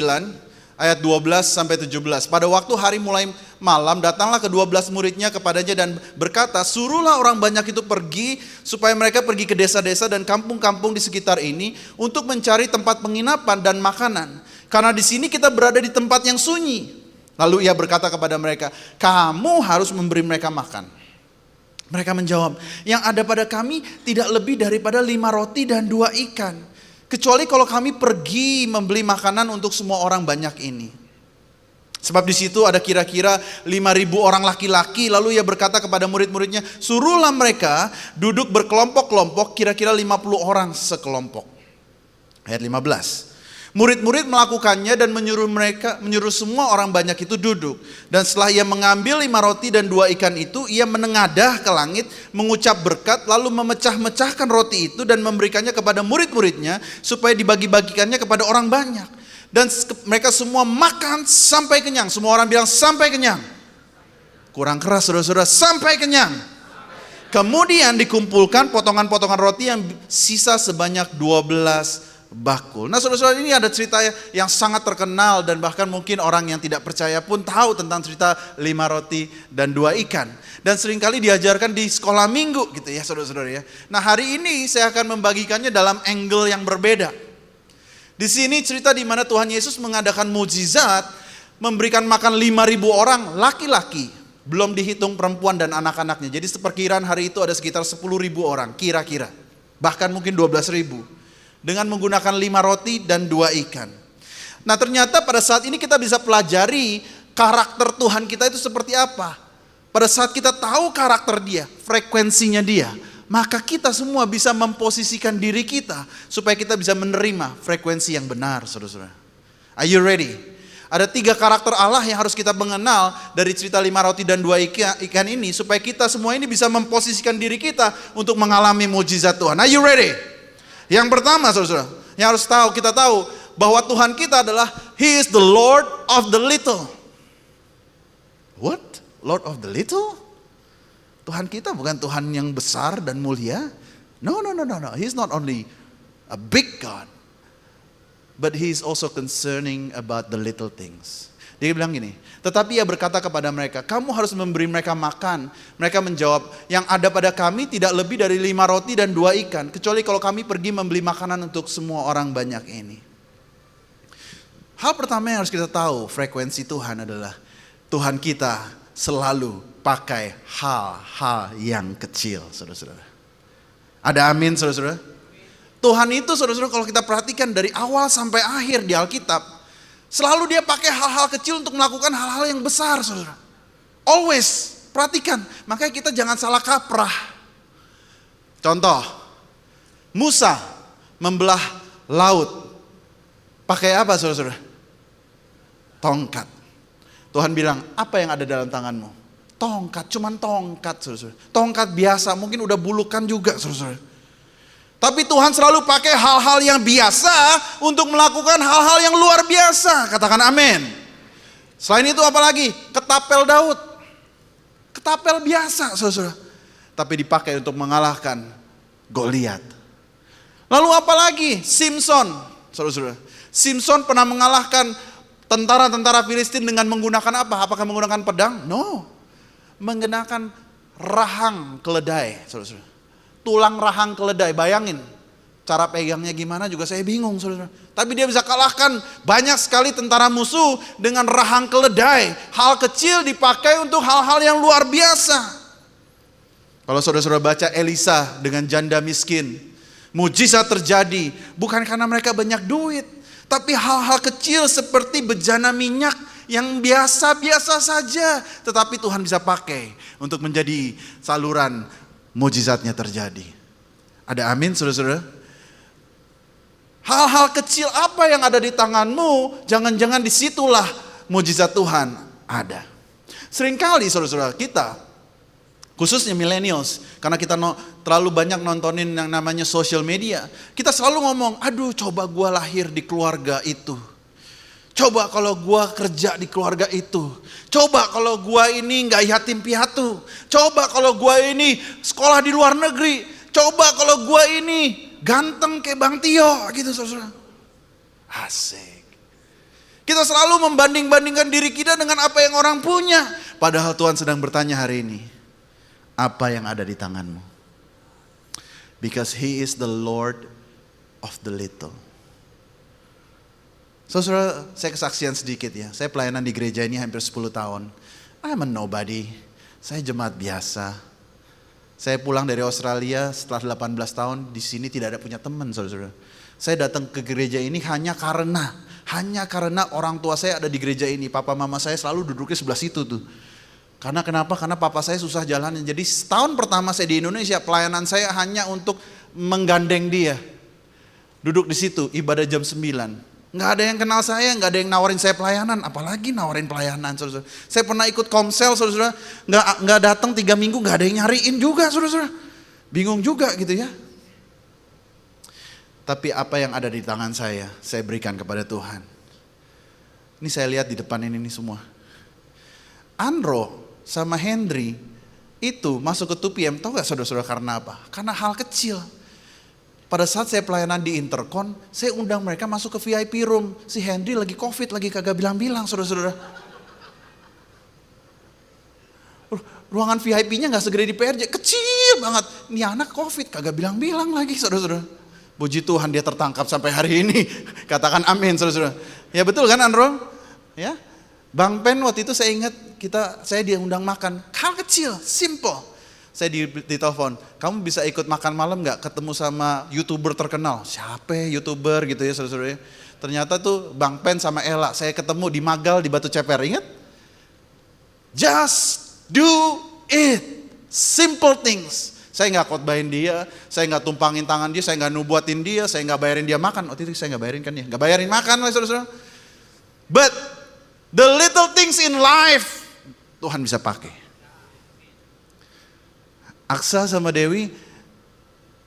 ayat 12 sampai 17. Pada waktu hari mulai malam, datanglah ke-12 muridnya kepadanya dan berkata, suruhlah orang banyak itu pergi supaya mereka pergi ke desa-desa dan kampung-kampung di sekitar ini untuk mencari tempat penginapan dan makanan. Karena di sini kita berada di tempat yang sunyi. Lalu ia berkata kepada mereka, kamu harus memberi mereka makan. Mereka menjawab, yang ada pada kami tidak lebih daripada 5 roti dan 2 ikan. Kecuali kalau kami pergi membeli makanan untuk semua orang banyak ini. Sebab di situ ada kira-kira 5.000 orang laki-laki. Lalu ia berkata kepada murid-muridnya, suruhlah mereka duduk berkelompok-kelompok, kira-kira 50 orang sekelompok. Ayat 15. Murid-murid melakukannya dan menyuruh semua orang banyak itu duduk. Dan setelah ia mengambil 5 roti dan 2 ikan itu, ia menengadah ke langit, mengucap berkat, lalu memecah-mecahkan roti itu dan memberikannya kepada murid-muridnya supaya dibagi-bagikannya kepada orang banyak. Dan mereka semua makan sampai kenyang. Semua orang bilang sampai kenyang. Kurang keras saudara-saudara, sampai kenyang. Kemudian dikumpulkan potongan-potongan roti yang sisa sebanyak 12 bakul. Nah saudara-saudara, ini ada cerita yang sangat terkenal dan bahkan mungkin orang yang tidak percaya pun tahu tentang cerita 5 roti dan 2 ikan. Dan seringkali diajarkan di sekolah minggu gitu ya saudara-saudara ya. Nah hari ini saya akan membagikannya dalam angle yang berbeda. Di sini cerita di mana Tuhan Yesus mengadakan mukjizat, memberikan makan 5.000 orang laki-laki, belum dihitung perempuan dan anak-anaknya. Jadi seperkiraan hari itu ada sekitar 10.000 orang kira-kira, bahkan mungkin 12.000. Dengan menggunakan 5 roti dan 2 ikan. Nah ternyata pada saat ini kita bisa pelajari karakter Tuhan kita itu seperti apa. Pada saat kita tahu karakter dia, frekuensinya dia, maka kita semua bisa memposisikan diri kita supaya kita bisa menerima frekuensi yang benar, saudara-saudara. Are you ready? Ada 3 karakter Allah yang harus kita mengenal dari cerita 5 roti dan 2 ikan ini supaya kita semua ini bisa memposisikan diri kita untuk mengalami mukjizat Tuhan. Are you ready? Yang pertama saudara-saudara, yang harus kita tahu bahwa Tuhan kita adalah He is the Lord of the little. What? Lord of the little? Tuhan kita bukan Tuhan yang besar dan mulia. No. He is not only a big God, but He is also concerning about the little things. Dia bilang gini, tetapi ia berkata kepada mereka, kamu harus memberi mereka makan. Mereka menjawab, yang ada pada kami tidak lebih dari 5 roti dan 2 ikan. Kecuali kalau kami pergi membeli makanan untuk semua orang banyak ini. Hal pertama yang harus kita tahu, frekuensi Tuhan adalah Tuhan kita selalu pakai hal-hal yang kecil, saudara-saudara. Ada amin, saudara-saudara? Tuhan itu, saudara-saudara, kalau kita perhatikan dari awal sampai akhir di Alkitab, selalu dia pakai hal-hal kecil untuk melakukan hal-hal yang besar, saudara. Always, perhatikan. Makanya kita jangan salah kaprah. Contoh, Musa membelah laut. Pakai apa saudara-saudara? Tongkat. Tuhan bilang, apa yang ada dalam tanganmu? Tongkat, cuman tongkat saudara-saudara. Tongkat biasa, mungkin udah bulukan juga saudara-saudara. Tapi Tuhan selalu pakai hal-hal yang biasa untuk melakukan hal-hal yang luar biasa. Katakan amin. Selain itu apa lagi? Ketapel Daud. Ketapel biasa saudara-saudara. Tapi dipakai untuk mengalahkan Goliat. Lalu apa lagi? Simpson, saudara-saudara. Simpson pernah mengalahkan tentara-tentara Filistin dengan menggunakan apa? Apakah menggunakan pedang? No. Menggunakan rahang keledai, saudara-saudara. Tulang rahang keledai, bayangin. Cara pegangnya gimana juga saya bingung, saudara. Tapi dia bisa kalahkan banyak sekali tentara musuh dengan rahang keledai. Hal kecil dipakai untuk hal-hal yang luar biasa. Kalau saudara-saudara baca Elisa dengan janda miskin, mujizat terjadi bukan karena mereka banyak duit, tapi hal-hal kecil seperti bejana minyak yang biasa-biasa saja, tetapi Tuhan bisa pakai untuk menjadi saluran mujizatnya terjadi. Ada amin saudara-saudara? Hal-hal kecil apa yang ada di tanganmu, jangan-jangan disitulah mujizat Tuhan ada. Seringkali saudara-saudara kita, khususnya millennials, karena kita terlalu banyak nontonin yang namanya social media, kita selalu ngomong, aduh coba gua lahir di keluarga itu. Coba kalau gua kerja di keluarga itu. Coba kalau gua ini gak yatim piatu. Coba kalau gua ini sekolah di luar negeri. Coba kalau gua ini ganteng kayak Bang Tio gitu saudara. Asik. Kita selalu membanding-bandingkan diri kita dengan apa yang orang punya. Padahal Tuhan sedang bertanya hari ini, apa yang ada di tanganmu? Because He is the Lord of the little. Saudara, saya kesaksian sedikit ya. Saya pelayanan di gereja ini hampir 10 tahun. I'm a nobody. Saya jemaat biasa. Saya pulang dari Australia setelah 18 tahun, di sini tidak ada punya teman, saudara. Saya datang ke gereja ini hanya karena orang tua saya ada di gereja ini. Papa mama saya selalu duduknya sebelah situ tuh. Karena kenapa? Karena papa saya susah jalan. Jadi setahun pertama saya di Indonesia, pelayanan saya hanya untuk menggandeng dia. Duduk di situ, ibadah jam 9. Nggak ada yang kenal saya, nggak ada yang nawarin saya pelayanan, apalagi nawarin pelayanan, saudara. Saya pernah ikut komsel, saudara, nggak datang 3 minggu, nggak ada yang nyariin juga, saudara. Bingung juga gitu ya. Tapi apa yang ada di tangan saya berikan kepada Tuhan. Ini saya lihat di depan ini semua. Andro sama Henry itu masuk ke 2PM, tahu nggak saudara-saudara karena apa? Karena hal kecil. Pada saat saya pelayanan di Intercon, saya undang mereka masuk ke VIP room. Si Henry lagi COVID, lagi kagak bilang-bilang, saudara-saudara. Ruangan VIP-nya gak segede di PRJ, kecil banget. Ini anak COVID, kagak bilang-bilang lagi, saudara-saudara. Puji Tuhan dia tertangkap sampai hari ini. Katakan amin, saudara-saudara. Ya betul kan, Andro? Ya, Bang Pen waktu itu saya ingat, saya diundang makan. Hal kecil, simple. Saya ditelepon, kamu bisa ikut makan malam gak ketemu sama YouTuber terkenal? Siapa YouTuber gitu ya saudara-saudara. Ternyata tuh Bang Pen sama Ella, saya ketemu di Magal di Batu Ceper, ingat? Just do it, simple things. Saya gak khotbahin dia, saya gak tumpangin tangan dia, saya gak nubuatin dia, saya gak bayarin dia makan. Waktu itu saya gak bayarin kan ya, gak bayarin makan lah saudara-saudara. But the little things in life, Tuhan bisa pakai. Aksa sama Dewi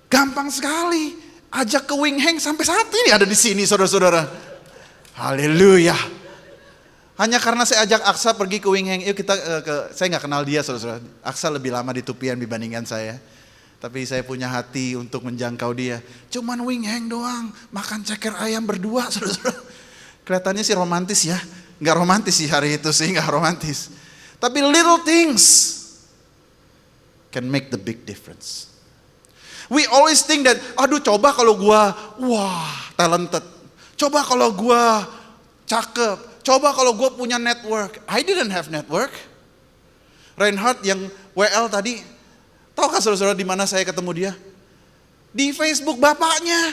gampang sekali ajak ke Wing Hang, sampai saat ini ada di sini saudara-saudara. Haleluya. Hanya karena saya ajak Aksa pergi ke Wing Hang, yuk kita saya nggak kenal dia saudara-saudara. Aksa lebih lama di 2PM dibandingkan saya. Tapi saya punya hati untuk menjangkau dia. Cuman Wing Hang doang, makan ceker ayam berdua saudara-saudara. Kelihatannya sih romantis ya. Nggak romantis sih hari itu sih, nggak romantis. Tapi little things can make the big difference. We always think that, aduh coba kalau gua, talented. Coba kalau gua cakep. Coba kalau gua punya network. I didn't have network. Reinhard yang WL tadi, tahu kan saudara-saudara di mana saya ketemu dia? Di Facebook bapaknya.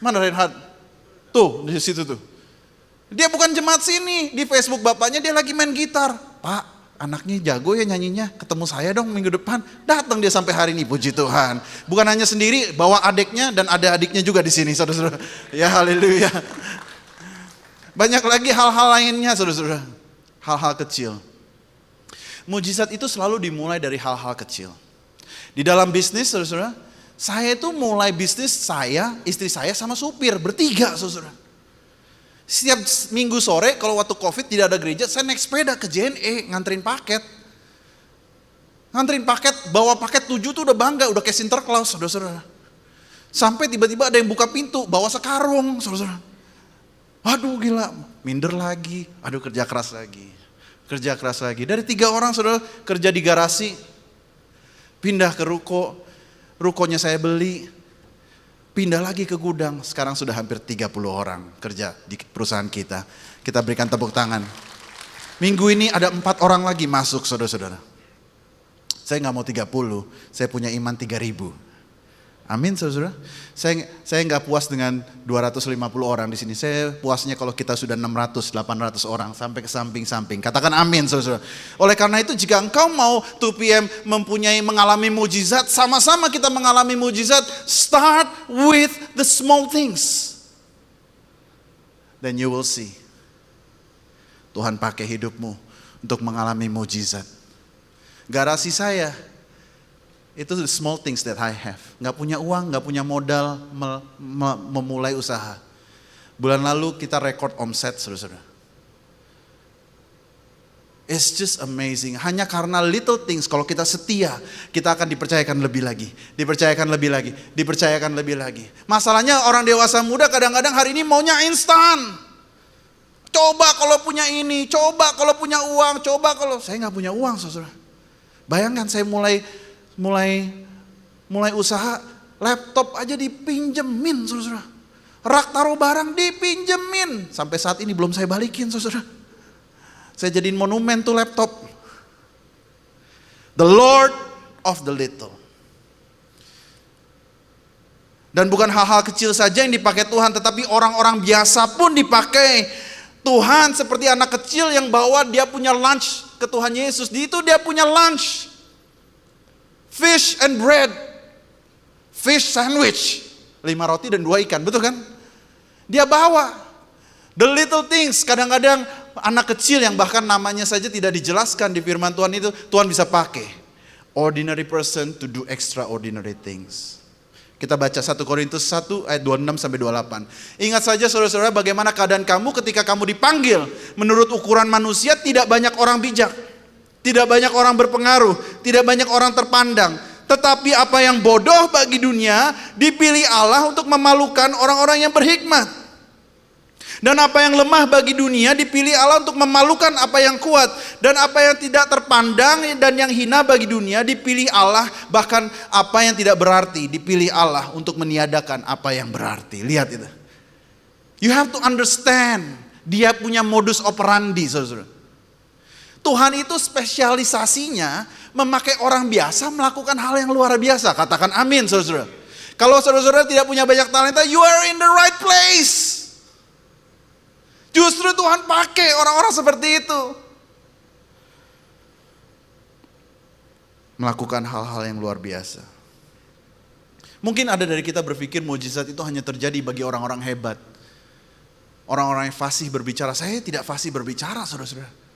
Mana Reinhard? Tuh, di situ tuh. Dia bukan jemaat sini, di Facebook bapaknya dia lagi main gitar. Pak, anaknya jago ya nyanyinya, ketemu saya dong minggu depan. Datang dia sampai hari ini, puji Tuhan. Bukan hanya sendiri, bawa adiknya dan ada adiknya juga di sini, saudara-saudara. Ya haleluya. Banyak lagi hal-hal lainnya, saudara-saudara. Hal-hal kecil. Mujizat itu selalu dimulai dari hal-hal kecil. Di dalam bisnis, saudara-saudara, saya itu mulai bisnis saya, istri saya sama supir, bertiga, saudara-saudara. Setiap minggu sore kalau waktu COVID tidak ada gereja, saya naik sepeda ke JNE nganterin paket. Nganterin paket, bawa paket 7 tuh udah bangga, udah kayak Sinterklaas, saudara-saudara. Sampai tiba-tiba ada yang buka pintu, bawa sekarung, saudara-saudara. Aduh gila, minder lagi, aduh kerja keras lagi. Kerja keras lagi. Dari 3 orang saudara kerja di garasi, pindah ke ruko, rukonya saya beli, pindah lagi ke gudang, sekarang sudah hampir 30 orang kerja di perusahaan kita. Kita berikan tepuk tangan. Minggu ini ada 4 orang lagi masuk saudara-saudara. Saya nggak mau 30, saya punya iman 3.000. Amin saudara. Saya nggak puas dengan 250 orang di sini. Saya puasnya kalau kita sudah 600, 800 orang sampai ke samping-samping. Katakan amin saudara. Oleh karena itu jika engkau mau 2PM mengalami mujizat, sama-sama kita mengalami mujizat, start with the small things. Then you will see. Tuhan pakai hidupmu untuk mengalami mujizat. Garasi saya itu the small things that I have. Gak punya uang, gak punya modal memulai usaha. Bulan lalu kita rekor omset, saudara-saudara. It's just amazing. Hanya karena little things, kalau kita setia, kita akan dipercayakan lebih lagi. Dipercayakan lebih lagi, dipercayakan lebih lagi. Masalahnya orang dewasa muda kadang-kadang hari ini maunya instan. Coba kalau punya ini, coba kalau punya uang, coba kalau... Saya gak punya uang, saudara. Bayangkan saya mulai usaha, laptop aja dipinjemin, saudara. Rak taruh barang dipinjemin. Sampai saat ini belum saya balikin, saudara. Saya jadiin monumen tuh laptop. The Lord of the little. Dan bukan hal-hal kecil saja yang dipakai Tuhan, tetapi orang-orang biasa pun dipakai Tuhan. Seperti anak kecil yang bawa dia punya lunch ke Tuhan Yesus. Di itu dia punya lunch. Fish and bread. Fish sandwich. 5 roti dan 2 ikan, betul kan? Dia bawa. The little things. Kadang-kadang anak kecil yang bahkan namanya saja tidak dijelaskan di firman Tuhan itu, Tuhan bisa pakai. Ordinary person to do extraordinary things. Kita baca 1 Korintus 1 ayat 26-28. Ingat saja saudara-saudara bagaimana keadaan kamu ketika kamu dipanggil. Menurut ukuran manusia tidak banyak orang bijak. Tidak banyak orang berpengaruh, tidak banyak orang terpandang. Tetapi apa yang bodoh bagi dunia dipilih Allah untuk memalukan orang-orang yang berhikmat. Dan apa yang lemah bagi dunia dipilih Allah untuk memalukan apa yang kuat. Dan apa yang tidak terpandang dan yang hina bagi dunia dipilih Allah. Bahkan apa yang tidak berarti dipilih Allah untuk meniadakan apa yang berarti. Lihat itu. You have to understand. Dia punya modus operandi, saudara. Tuhan itu spesialisasinya memakai orang biasa melakukan hal yang luar biasa. Katakan amin, saudara. Kalau saudara-saudara tidak punya banyak talenta, you are in the right place. Justru Tuhan pakai orang-orang seperti itu. Melakukan hal-hal yang luar biasa. Mungkin ada dari kita berpikir mujizat itu hanya terjadi bagi orang-orang hebat. Orang-orang yang fasih berbicara. Saya tidak fasih berbicara, saudara-saudara.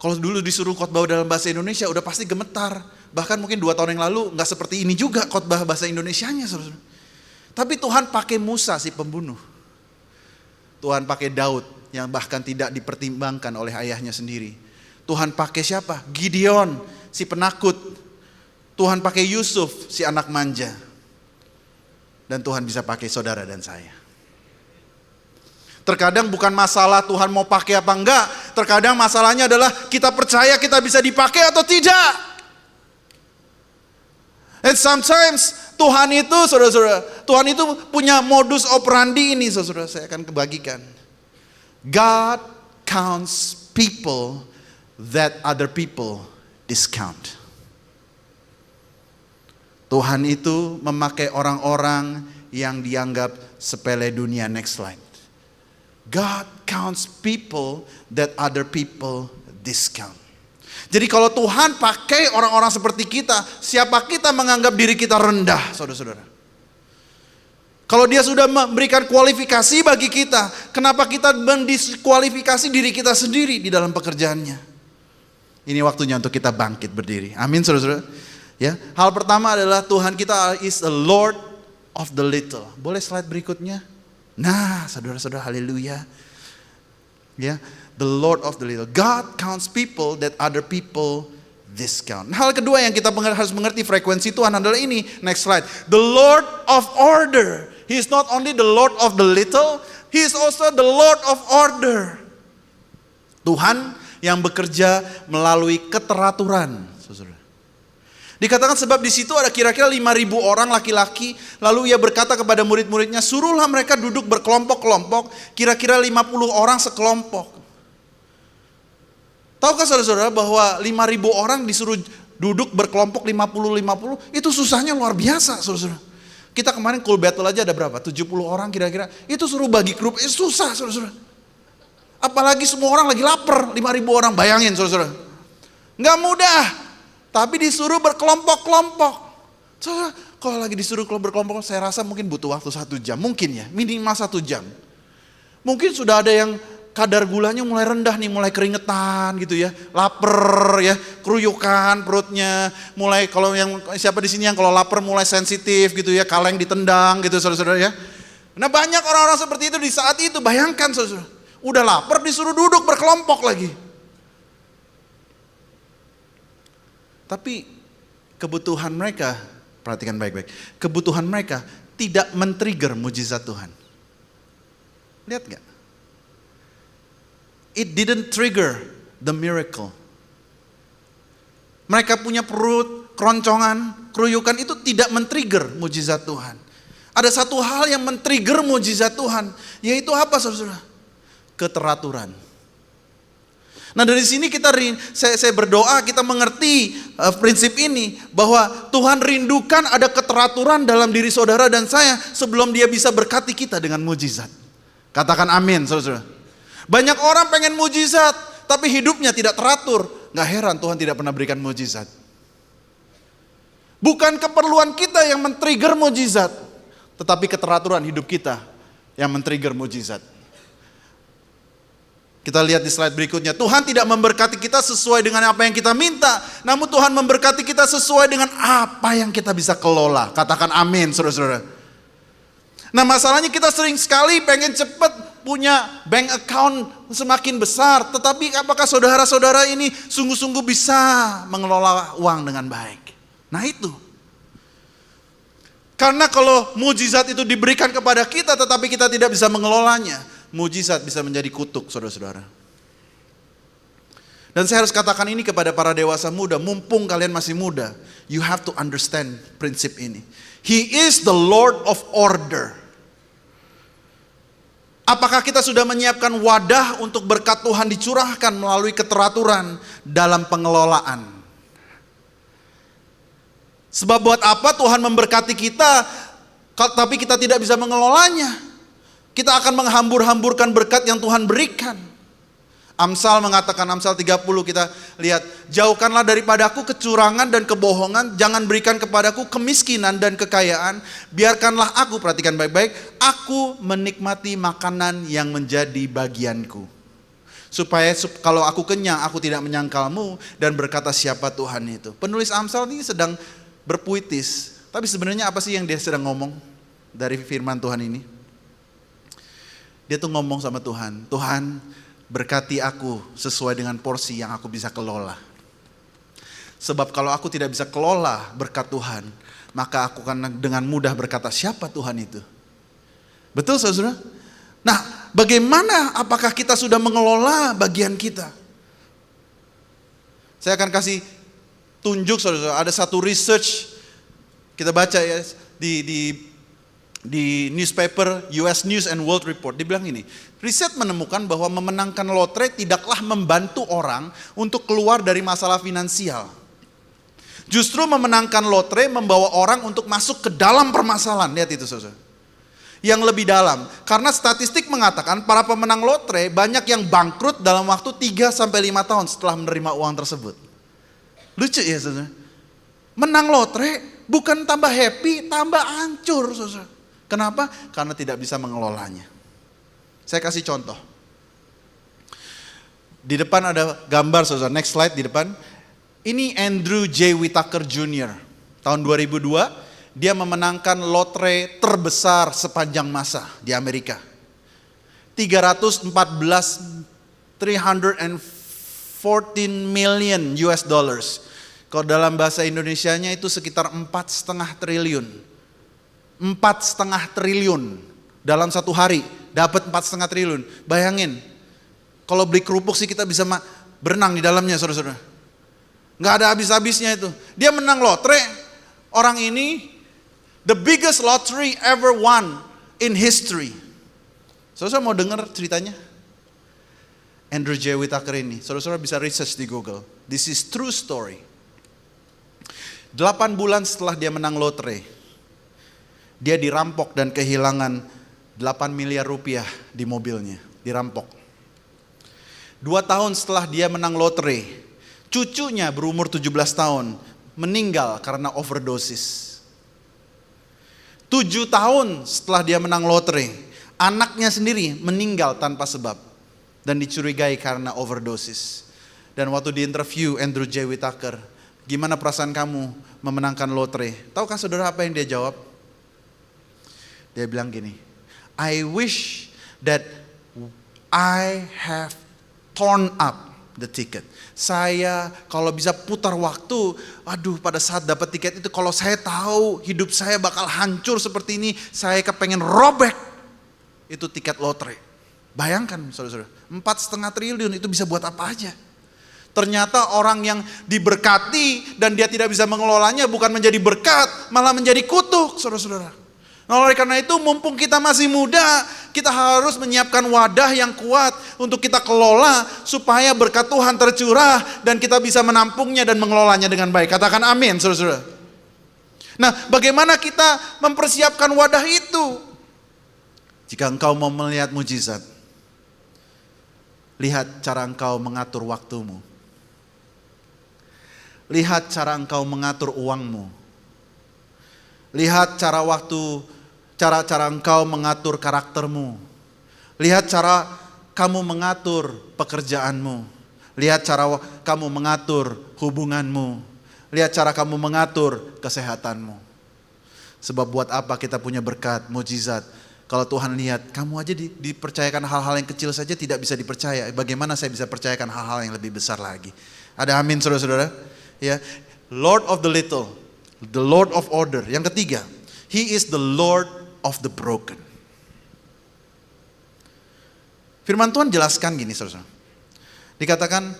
Kalau dulu disuruh khotbah dalam bahasa Indonesia udah pasti gemetar. Bahkan mungkin 2 tahun yang lalu gak seperti ini juga khotbah bahasa Indonesianya, saudara. Tapi Tuhan pakai Musa si pembunuh. Tuhan pakai Daud yang bahkan tidak dipertimbangkan oleh ayahnya sendiri. Tuhan pakai siapa? Gideon si penakut. Tuhan pakai Yusuf si anak manja. Dan Tuhan bisa pakai saudara dan saya. Terkadang bukan masalah Tuhan mau pakai apa enggak. Terkadang masalahnya adalah kita percaya kita bisa dipakai atau tidak. And sometimes Tuhan itu, saudara-saudara, Tuhan itu punya modus operandi ini, saudara. Saya akan kebagikan. God counts people that other people discount. Tuhan itu memakai orang-orang yang dianggap sepele dunia. Next slide. God counts people that other people discount. Jadi kalau Tuhan pakai orang-orang seperti kita, siapa kita menganggap diri kita rendah, saudara-saudara? Kalau dia sudah memberikan kualifikasi bagi kita, kenapa kita mendiskualifikasi diri kita sendiri di dalam pekerjaannya? Ini waktunya untuk kita bangkit berdiri. Amin, saudara-saudara. Ya, hal pertama adalah Tuhan kita is the Lord of the little. Boleh slide berikutnya? Nah, saudara-saudara, haleluya. Ya, the Lord of the little. God counts people that other people discount. Hal kedua yang kita harus mengerti frekuensi Tuhan adalah ini. Next slide. The Lord of order. He is not only the Lord of the little, He is also the Lord of order. Tuhan yang bekerja melalui keteraturan. Saudara. Dikatakan sebab di situ ada kira-kira 5.000 orang laki-laki, lalu ia berkata kepada murid-muridnya, suruhlah mereka duduk berkelompok-kelompok, kira-kira 50 orang sekelompok. Tahukah saudara-saudara bahwa 5.000 orang disuruh duduk berkelompok 50-50, itu susahnya luar biasa, saudara-saudara. Kita kemarin cool battle aja ada berapa? 70 orang kira-kira. Itu suruh bagi grup, susah, saudara-saudara. Apalagi semua orang lagi lapar, 5.000 orang, bayangin, saudara-saudara. Nggak mudah. Tapi disuruh berkelompok-kelompok. Saudara, kalau lagi disuruh berkelompok, saya rasa mungkin butuh waktu 1 jam. Mungkin ya, minimal 1 jam. Mungkin sudah ada yang kadar gulanya mulai rendah nih, mulai keringetan gitu ya. Lapar ya, keruyukan perutnya. Mulai kalau yang siapa di sini yang kalau lapar mulai sensitif gitu ya, kaleng ditendang gitu saudara-saudara ya. Nah banyak orang-orang seperti itu di saat itu, bayangkan saudara. Udah lapar disuruh duduk berkelompok lagi. Tapi kebutuhan mereka, perhatikan baik-baik, kebutuhan mereka tidak men-trigger mujizat Tuhan. Lihat gak? It didn't trigger the miracle. Mereka punya perut, keroncongan, keruyukan itu tidak men-trigger mujizat Tuhan. Ada satu hal yang men-trigger mujizat Tuhan, yaitu apa saudara? Keteraturan. Nah dari sini saya berdoa kita mengerti prinsip ini bahwa Tuhan rindukan ada keteraturan dalam diri saudara dan saya sebelum Dia bisa berkati kita dengan mujizat. Katakan amin saudara. Banyak orang pengen mujizat tapi hidupnya tidak teratur. Gak heran Tuhan tidak pernah berikan mujizat. Bukan keperluan kita yang men-trigger mujizat, tetapi keteraturan hidup kita yang men-trigger mujizat. Kita lihat di slide berikutnya. Tuhan tidak memberkati kita sesuai dengan apa yang kita minta. Namun Tuhan memberkati kita sesuai dengan apa yang kita bisa kelola. Katakan amin saudara-saudara. Nah masalahnya kita sering sekali pengen cepat punya bank account semakin besar. Tetapi apakah saudara-saudara ini sungguh-sungguh bisa mengelola uang dengan baik? Nah itu. Karena kalau mujizat itu diberikan kepada kita tetapi kita tidak bisa mengelolanya, mujizat bisa menjadi kutuk saudara-saudara. Dan saya harus katakan ini kepada para dewasa muda, mumpung kalian masih muda, you have to understand prinsip ini. He is the Lord of order. Apakah kita sudah menyiapkan wadah untuk berkat Tuhan dicurahkan melalui keteraturan dalam pengelolaan? Sebab buat apa Tuhan memberkati kita, tapi kita tidak bisa mengelolanya? Kita akan menghambur-hamburkan berkat yang Tuhan berikan. Amsal mengatakan, Amsal 30 kita lihat, jauhkanlah daripadaku kecurangan dan kebohongan, jangan berikan kepadaku kemiskinan dan kekayaan, biarkanlah aku, perhatikan baik-baik, aku menikmati makanan yang menjadi bagianku. Supaya kalau aku kenyang, aku tidak menyangkalmu dan berkata siapa Tuhan itu. Penulis Amsal ini sedang berpuitis, tapi sebenarnya apa sih yang dia sedang ngomong dari firman Tuhan ini? Dia tuh ngomong sama Tuhan, Tuhan berkati aku sesuai dengan porsi yang aku bisa kelola. Sebab kalau aku tidak bisa kelola berkat Tuhan, maka aku akan dengan mudah berkata siapa Tuhan itu. Betul saudara? Nah bagaimana apakah kita sudah mengelola bagian kita? Saya akan kasih tunjuk saudara, ada satu research kita baca ya di newspaper US News and World Report, dibilang ini, riset menemukan bahwa memenangkan lotre tidaklah membantu orang untuk keluar dari masalah finansial. Justru memenangkan lotre membawa orang untuk masuk ke dalam permasalahan. Lihat itu saudara. Yang lebih dalam, karena statistik mengatakan para pemenang lotre banyak yang bangkrut dalam waktu 3-5 tahun setelah menerima uang tersebut. Lucu ya saudara. Menang lotre bukan tambah happy, tambah hancur saudara. Kenapa? Karena tidak bisa mengelolanya. Saya kasih contoh. Di depan ada gambar saudara, next slide di depan. Ini Andrew J. Whitaker Jr. Tahun 2002, dia memenangkan lotre terbesar sepanjang masa di Amerika. 314 million US dollars. Kalau dalam bahasa Indonesianya itu sekitar 4,5 triliun. 4,5 triliun dalam satu hari dapat 4,5 triliun. Bayangin, kalau beli kerupuk sih kita bisa berenang di dalamnya saudara-saudara. Nggak ada habis-habisnya itu. Dia menang lotre. Orang ini the biggest lottery ever won in history. Saudara mau dengar ceritanya? Andrew J. Whitaker ini, saudara-saudara bisa research di Google. This is true story. 8 bulan setelah dia menang lotre, dia dirampok dan kehilangan 8 miliar rupiah di mobilnya. Dirampok. 2 tahun setelah dia menang lotre, cucunya berumur 17 tahun meninggal karena overdosis. 7 tahun setelah dia menang lotre, anaknya sendiri meninggal tanpa sebab dan dicurigai karena overdosis. Dan waktu diinterview Andrew J. Whitaker, gimana perasaan kamu memenangkan lotre? Tahukah saudara apa yang dia jawab? Dia bilang gini, I wish that I have torn up the ticket. Saya kalau bisa putar waktu, aduh pada saat dapat tiket itu kalau saya tahu hidup saya bakal hancur seperti ini, saya kepengen robek itu tiket lotre. Bayangkan saudara-saudara, 4,5 triliun itu bisa buat apa aja. Ternyata orang yang diberkati dan dia tidak bisa mengelolanya bukan menjadi berkat, malah menjadi kutuk saudara-saudara. Nah, oleh karena itu mumpung kita masih muda, kita harus menyiapkan wadah yang kuat untuk kita kelola supaya berkat Tuhan tercurah dan kita bisa menampungnya dan mengelolanya dengan baik. Katakan amin saudara-saudara. Nah, bagaimana kita mempersiapkan wadah itu? Jika engkau mau melihat mujizat, lihat cara engkau mengatur waktumu. Lihat cara engkau mengatur uangmu. Lihat cara engkau mengatur karaktermu. Lihat cara kamu mengatur pekerjaanmu. Lihat cara kamu mengatur hubunganmu. Lihat cara kamu mengatur kesehatanmu. Sebab buat apa kita punya berkat, mujizat? Kalau Tuhan lihat, kamu aja dipercayakan hal-hal yang kecil saja tidak bisa dipercaya. Bagaimana saya bisa percayakan hal-hal yang lebih besar lagi? Ada amin saudara-saudara? Ya, Lord of the little, the Lord of order. Yang ketiga, He is the Lord of the broken. Firman Tuhan jelaskan gini saudara. Dikatakan,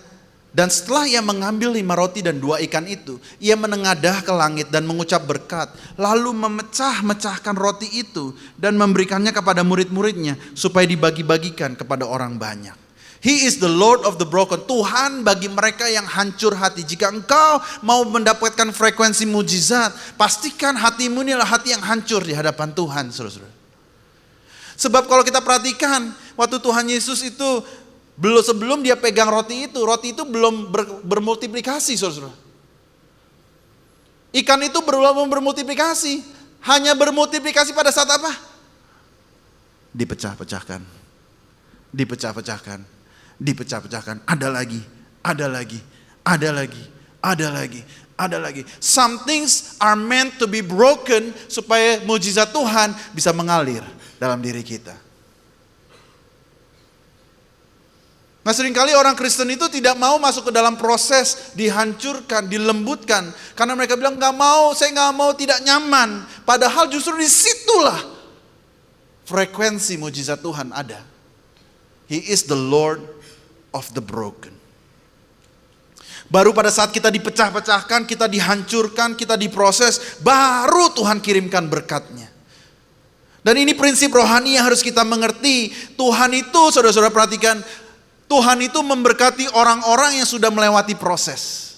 dan setelah ia mengambil 5 roti dan 2 ikan itu, ia menengadah ke langit dan mengucap berkat, lalu memecah-mecahkan roti itu dan memberikannya kepada murid-muridnya supaya dibagi-bagikan kepada orang banyak. He is the Lord of the broken. Tuhan bagi mereka yang hancur hati. Jika engkau mau mendapatkan frekuensi mujizat, pastikan hatimu ini adalah hati yang hancur di hadapan Tuhan, saudara-saudara. Sebab kalau kita perhatikan, waktu Tuhan Yesus itu sebelum dia pegang roti itu belum bermultiplikasi, saudara-saudara. Ikan itu belum bermultiplikasi, hanya bermultiplikasi pada saat apa? Dipecah-pecahkan, dipecah-pecahkan. Dipecah-pecahkan, ada lagi, ada lagi, ada lagi, ada lagi, ada lagi. Some things are meant to be broken supaya mujizat Tuhan bisa mengalir dalam diri kita. Nah, seringkali orang Kristen itu tidak mau masuk ke dalam proses dihancurkan, dilembutkan, karena mereka bilang nggak mau, saya nggak mau, tidak nyaman. Padahal justru disitulah frekuensi mujizat Tuhan ada. He is the Lord of the broken. Baru pada saat kita dipecah-pecahkan, kita dihancurkan, kita diproses, baru Tuhan kirimkan berkatnya. Dan ini prinsip rohani yang harus kita mengerti. Tuhan itu, saudara-saudara perhatikan, Tuhan itu memberkati orang-orang yang sudah melewati proses.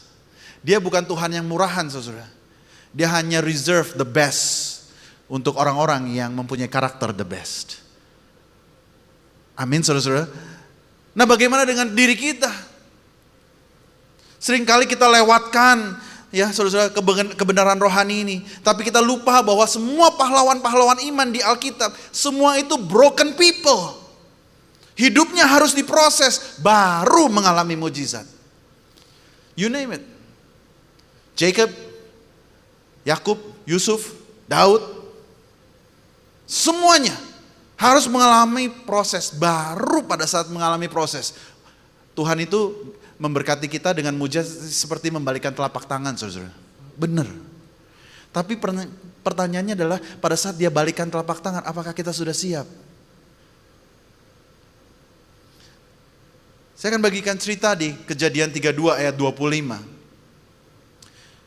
Dia bukan Tuhan yang murahan, saudara. Dia hanya reserve the best untuk orang-orang yang mempunyai karakter the best. Amin, saudara-saudara. Nah, bagaimana dengan diri kita? Seringkali kita lewatkan ya saudara-saudara kebenaran rohani ini. Tapi kita lupa bahwa semua pahlawan-pahlawan iman di Alkitab, semua itu broken people. Hidupnya harus diproses, baru mengalami mujizat. You name it. Jacob, Yakub, Yusuf, Daud, semuanya harus mengalami proses. Baru pada saat mengalami proses, Tuhan itu memberkati kita dengan mujizat seperti membalikan telapak tangan, saudara. Benar. Tapi pertanyaannya adalah pada saat dia balikan telapak tangan, apakah kita sudah siap? Saya akan bagikan cerita di Kejadian 32 ayat 25.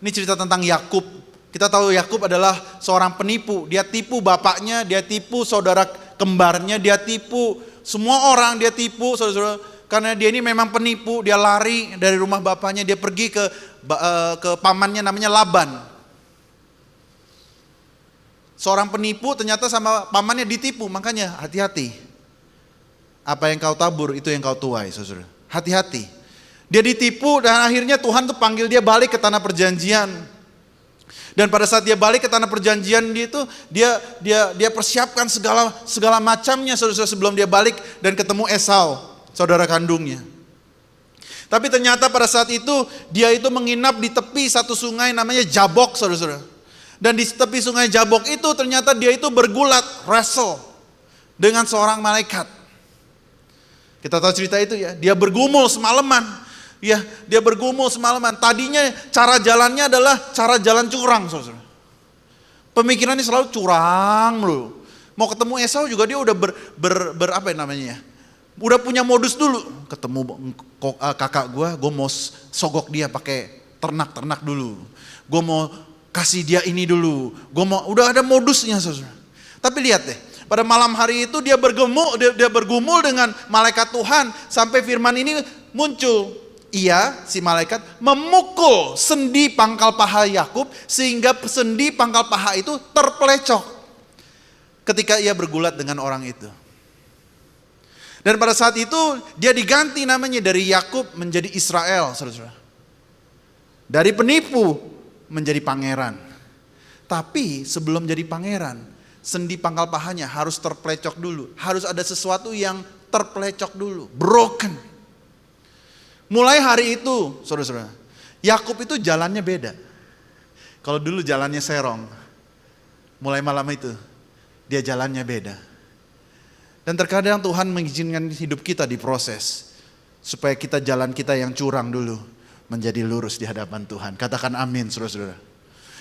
Ini cerita tentang Yakub. Kita tahu Yakub adalah seorang penipu. Dia tipu bapaknya, dia tipu saudara kembarnya, dia tipu semua orang, dia tipu saudara-saudara. Karena dia ini memang penipu, dia lari dari rumah bapaknya, dia pergi ke pamannya namanya Laban. Seorang penipu ternyata sama pamannya ditipu, makanya hati-hati. Apa yang kau tabur itu yang kau tuai, saudara. Hati-hati. Dia ditipu dan akhirnya Tuhan tuh panggil dia balik ke tanah perjanjian. Dan pada saat dia balik ke tanah perjanjian dia persiapkan segala macamnya, saudara, sebelum dia balik dan ketemu Esau, saudara kandungnya. Tapi ternyata pada saat itu dia itu menginap di tepi satu sungai namanya Jabok, saudara. Dan di tepi sungai Jabok itu ternyata dia itu bergulat, wrestle dengan seorang malaikat. Kita tahu cerita itu ya, dia bergumul semalaman. Ya, dia bergumul semalaman. Tadinya cara jalannya adalah cara jalan curang, saudara. Pemikirannya selalu curang loh. Mau ketemu Esau juga dia udah apa namanya ya? Udah punya modus dulu. Ketemu kakak gue mau sogok dia pakai ternak dulu. Gue mau kasih dia ini dulu. Udah ada modusnya, saudara. Tapi lihat deh. Pada malam hari itu dia bergumul dengan malaikat Tuhan sampai firman ini muncul. Ia, si malaikat, memukul sendi pangkal paha Yakub sehingga sendi pangkal paha itu terpelecok ketika ia bergulat dengan orang itu. Dan pada saat itu dia diganti namanya dari Yakub menjadi Israel, saudara. Dari penipu menjadi pangeran. Tapi sebelum jadi pangeran, sendi pangkal pahanya harus terpelecok dulu. Harus ada sesuatu yang terpelecok dulu. Broken. Mulai hari itu, saudara-saudara, Yakub itu jalannya beda. Kalau dulu jalannya serong, mulai malam itu, dia jalannya beda. Dan terkadang Tuhan mengizinkan hidup kita diproses, supaya jalan kita yang curang dulu, menjadi lurus di hadapan Tuhan. Katakan amin, saudara-saudara.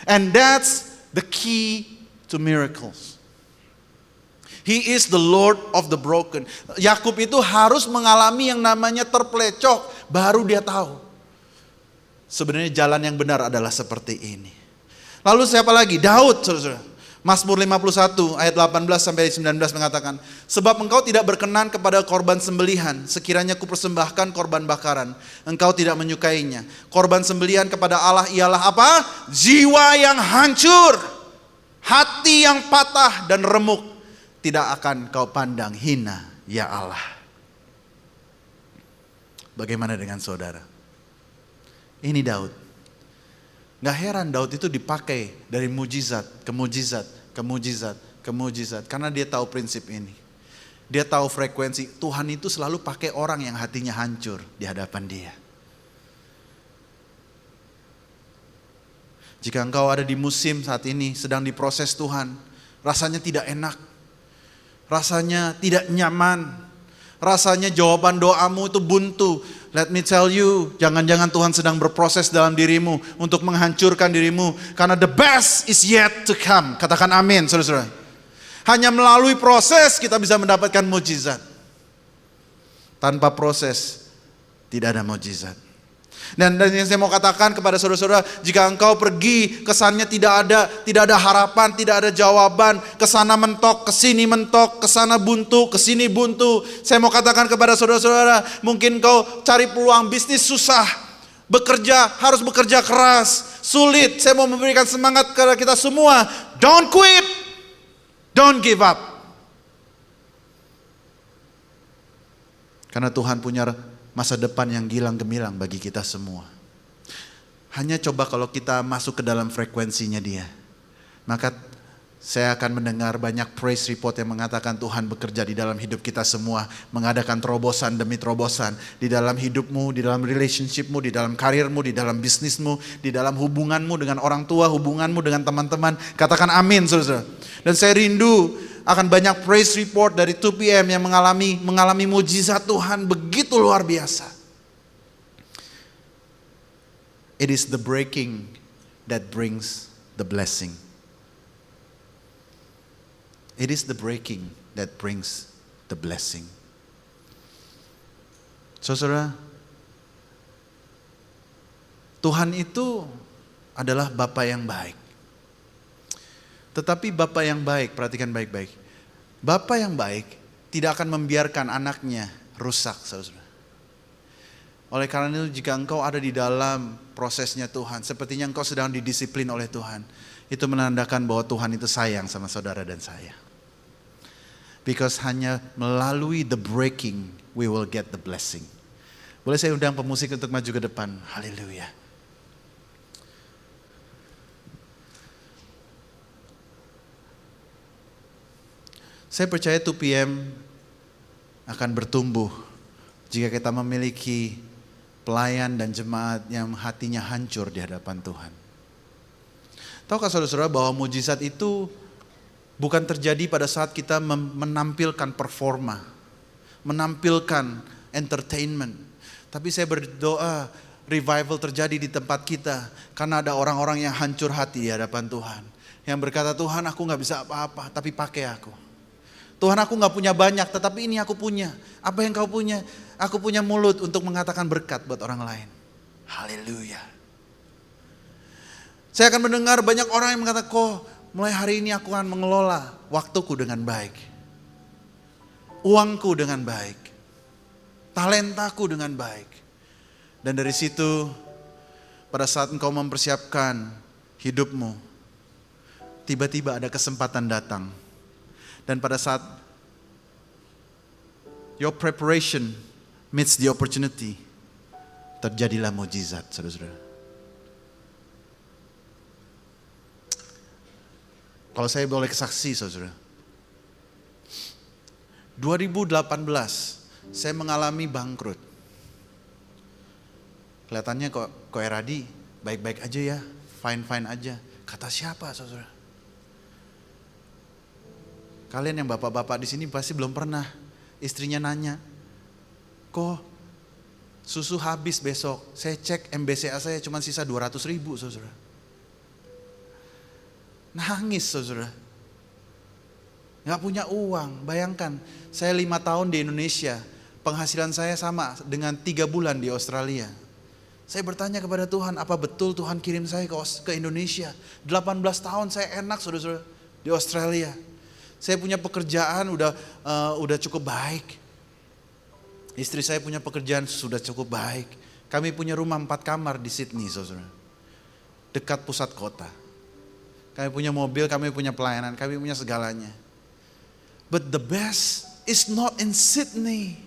And that's the key to miracles. He is the Lord of the broken. Yakub itu harus mengalami yang namanya terpelecok, baru dia tahu. Sebenarnya jalan yang benar adalah seperti ini. Lalu siapa lagi? Daud, saudara. Mazmur 51 ayat 18 sampai 19 mengatakan, sebab engkau tidak berkenan kepada korban sembelihan, sekiranya kupersembahkan korban bakaran, engkau tidak menyukainya. Korban sembelihan kepada Allah ialah apa? Jiwa yang hancur, hati yang patah dan remuk, tidak akan kau pandang hina, ya Allah. Bagaimana dengan saudara? Ini Daud. Gak heran Daud itu dipakai dari mujizat ke mujizat, ke mujizat, ke mujizat. Karena dia tahu prinsip ini. Dia tahu frekuensi. Tuhan itu selalu pakai orang yang hatinya hancur di hadapan dia. Jika engkau ada di musim saat ini sedang diproses Tuhan, rasanya tidak enak, rasanya tidak nyaman, rasanya jawaban doamu itu buntu. Let me tell you, jangan-jangan Tuhan sedang berproses dalam dirimu untuk menghancurkan dirimu, karena the best is yet to come. Katakan amin, saudara-saudara. Hanya melalui proses kita bisa mendapatkan mujizat. Tanpa proses tidak ada mujizat. Dan yang saya mau katakan kepada saudara-saudara, jika engkau pergi kesannya tidak ada harapan, tidak ada jawaban, kesana mentok, kesini mentok, kesana buntu, kesini buntu. Saya mau katakan kepada saudara-saudara, mungkin engkau cari peluang bisnis susah, harus bekerja keras, sulit. Saya mau memberikan semangat kepada kita semua, don't quit, don't give up. Karena Tuhan punya masa depan yang gilang gemilang bagi kita semua. Hanya coba kalau kita masuk ke dalam frekuensinya dia. Maka saya akan mendengar banyak praise report yang mengatakan Tuhan bekerja di dalam hidup kita semua. Mengadakan terobosan demi terobosan. Di dalam hidupmu, di dalam relationshipmu, di dalam karirmu, di dalam bisnismu, di dalam hubunganmu dengan orang tua, hubunganmu dengan teman-teman. Katakan amin saudara. Dan saya rindu akan banyak praise report dari 2PM yang mengalami mujizat Tuhan begitu luar biasa. It is the breaking that brings the blessing. It is the breaking that brings the blessing. Saudara, Tuhan itu adalah Bapa yang baik. Tetapi Bapa yang baik, perhatikan baik-baik. Bapa yang baik tidak akan membiarkan anaknya rusak, saudara. Oleh karena itu jika engkau ada di dalam prosesnya Tuhan, sepertinya engkau sedang didisiplin oleh Tuhan. Itu menandakan bahwa Tuhan itu sayang sama saudara dan saya. Because hanya melalui the breaking, we will get the blessing. Boleh saya undang pemusik untuk maju ke depan? Haleluya. Saya percaya 2PM akan bertumbuh jika kita memiliki pelayan dan jemaat yang hatinya hancur di hadapan Tuhan. Tahukah saudara-saudara bahwa mujizat itu bukan terjadi pada saat kita menampilkan performa, menampilkan entertainment. Tapi saya berdoa revival terjadi di tempat kita karena ada orang-orang yang hancur hati di hadapan Tuhan. Yang berkata, Tuhan aku gak bisa apa-apa tapi pakai aku. Tuhan aku gak punya banyak tetapi ini aku punya. Apa yang kau punya? Aku punya mulut untuk mengatakan berkat buat orang lain. Haleluya. Saya akan mendengar banyak orang yang mengatakan, mulai hari ini aku akan mengelola waktuku dengan baik. Uangku dengan baik. Talentaku dengan baik. Dan dari situ pada saat engkau mempersiapkan hidupmu, tiba-tiba ada kesempatan datang. Dan pada saat your preparation meets the opportunity, terjadilah mujizat, saudara-saudara. Kalau saya boleh kesaksi, saudara. 2018, saya mengalami bangkrut. Kelihatannya kok Eradi baik-baik aja ya, fine-fine aja. Kata siapa, saudara? Kalian yang bapak-bapak di sini pasti belum pernah. Istrinya nanya, kok susu habis besok? Saya cek MBCA saya cuma sisa 200.000, saudara. Nangis, saudara. Gak punya uang. Bayangkan, saya 5 tahun di Indonesia. Penghasilan saya sama dengan 3 bulan di Australia. Saya bertanya kepada Tuhan, apa betul Tuhan kirim saya ke Indonesia? 18 tahun saya enak, saudara-saudara, di Australia. Saya punya pekerjaan udah cukup baik. Istri saya punya pekerjaan sudah cukup baik. Kami punya rumah 4 kamar di Sydney, saudara. Dekat pusat kota. Kami punya mobil, kami punya pelayanan, kami punya segalanya. But the best is not in Sydney.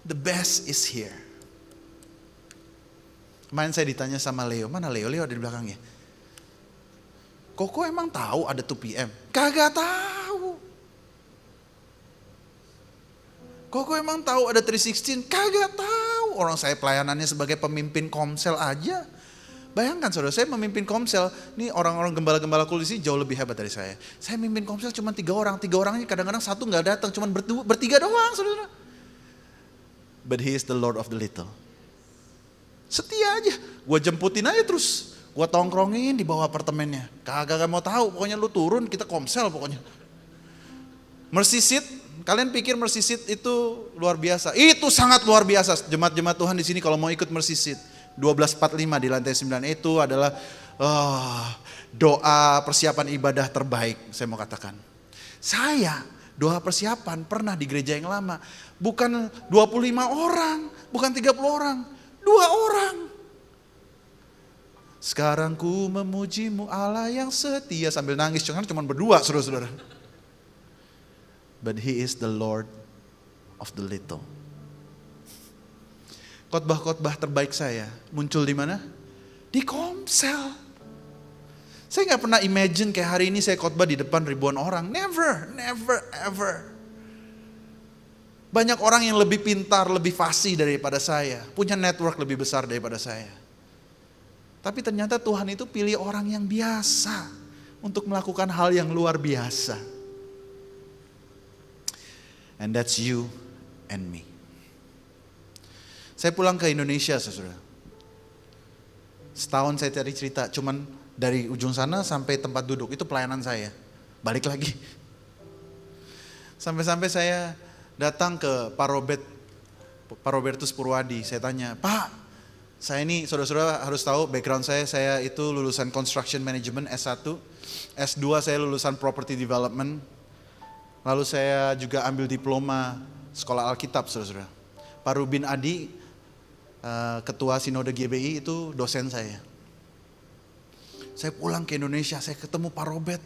The best is here. Kemarin saya ditanya sama Leo, mana Leo? Leo ada di belakangnya. Koko emang tahu ada 2PM? Kagak tahu. Koko emang tahu ada 316? Kagak tahu. Orang saya pelayanannya sebagai pemimpin komsel aja. Bayangkan saudara, saya memimpin komsel, ini orang-orang gembala-gembala kulisi jauh lebih hebat dari saya. Saya memimpin komsel cuma 3 orang, 3 orangnya kadang-kadang 1 gak datang, cuma bertiga doang saudara. But he is the Lord of the little. Setia aja, gue jemputin aja terus, gue tongkrongin di bawah apartemennya. Kagak mau tahu, pokoknya lu turun kita komsel pokoknya. Mercy seat, kalian pikir mercy seat itu luar biasa? Itu sangat luar biasa, jemaat-jemaat Tuhan di sini kalau mau ikut mercy seat. 1245 di lantai 9 itu adalah doa persiapan ibadah terbaik, saya mau katakan. Saya doa persiapan pernah di gereja yang lama, bukan 25 orang, bukan 30 orang, 2 orang. Sekarang ku memujimu Allah yang setia, sambil nangis, jangan cuma berdua saudara-saudara. But he is the Lord of the little. Khotbah-khotbah terbaik saya muncul di mana? Di Di Komsel. Saya nggak pernah imagine kayak hari ini saya khotbah di depan ribuan orang. Never, never, ever. Banyak orang yang lebih pintar, lebih fasih daripada saya. Punya network lebih besar daripada saya. Tapi ternyata Tuhan itu pilih orang yang biasa untuk melakukan hal yang luar biasa. And that's you and me. Saya pulang ke Indonesia, saudara. Setahun saya cari cerita, cuman dari ujung sana sampai tempat duduk, itu pelayanan saya. Balik lagi. Sampai-sampai saya datang ke Pak Robertus Purwadi. Saya tanya, Pak, saya ini saudara-saudara harus tahu background saya itu lulusan Construction Management S1. S2 saya lulusan Property Development. Lalu saya juga ambil diploma Sekolah Alkitab, saudara-saudara. Pak Rubin Adi, Ketua Sinode GBI itu dosen saya. Saya pulang ke Indonesia, saya ketemu Pak Robert.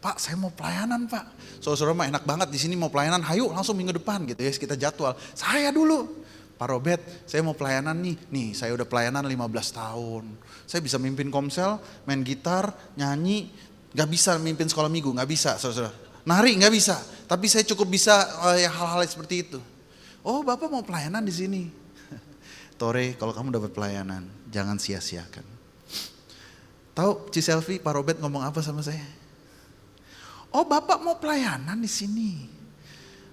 Pak, saya mau pelayanan, Pak. Saudara-saudara mah enak banget di sini mau pelayanan, hayu langsung minggu depan gitu ya, kita jadwal. Saya dulu, Pak Robert, saya mau pelayanan nih saya udah pelayanan 15 tahun. Saya bisa mimpin Komsel, main gitar, nyanyi, gak bisa mimpin sekolah minggu, gak bisa saudara-saudara. Nari gak bisa, tapi saya cukup bisa hal-hal seperti itu. Oh, Bapak mau pelayanan di sini. Tore, kalau kamu dapat pelayanan, jangan sia-siakan. Tahu Ci Selfie, Pak Robert ngomong apa sama saya? Oh, Bapak mau pelayanan di sini.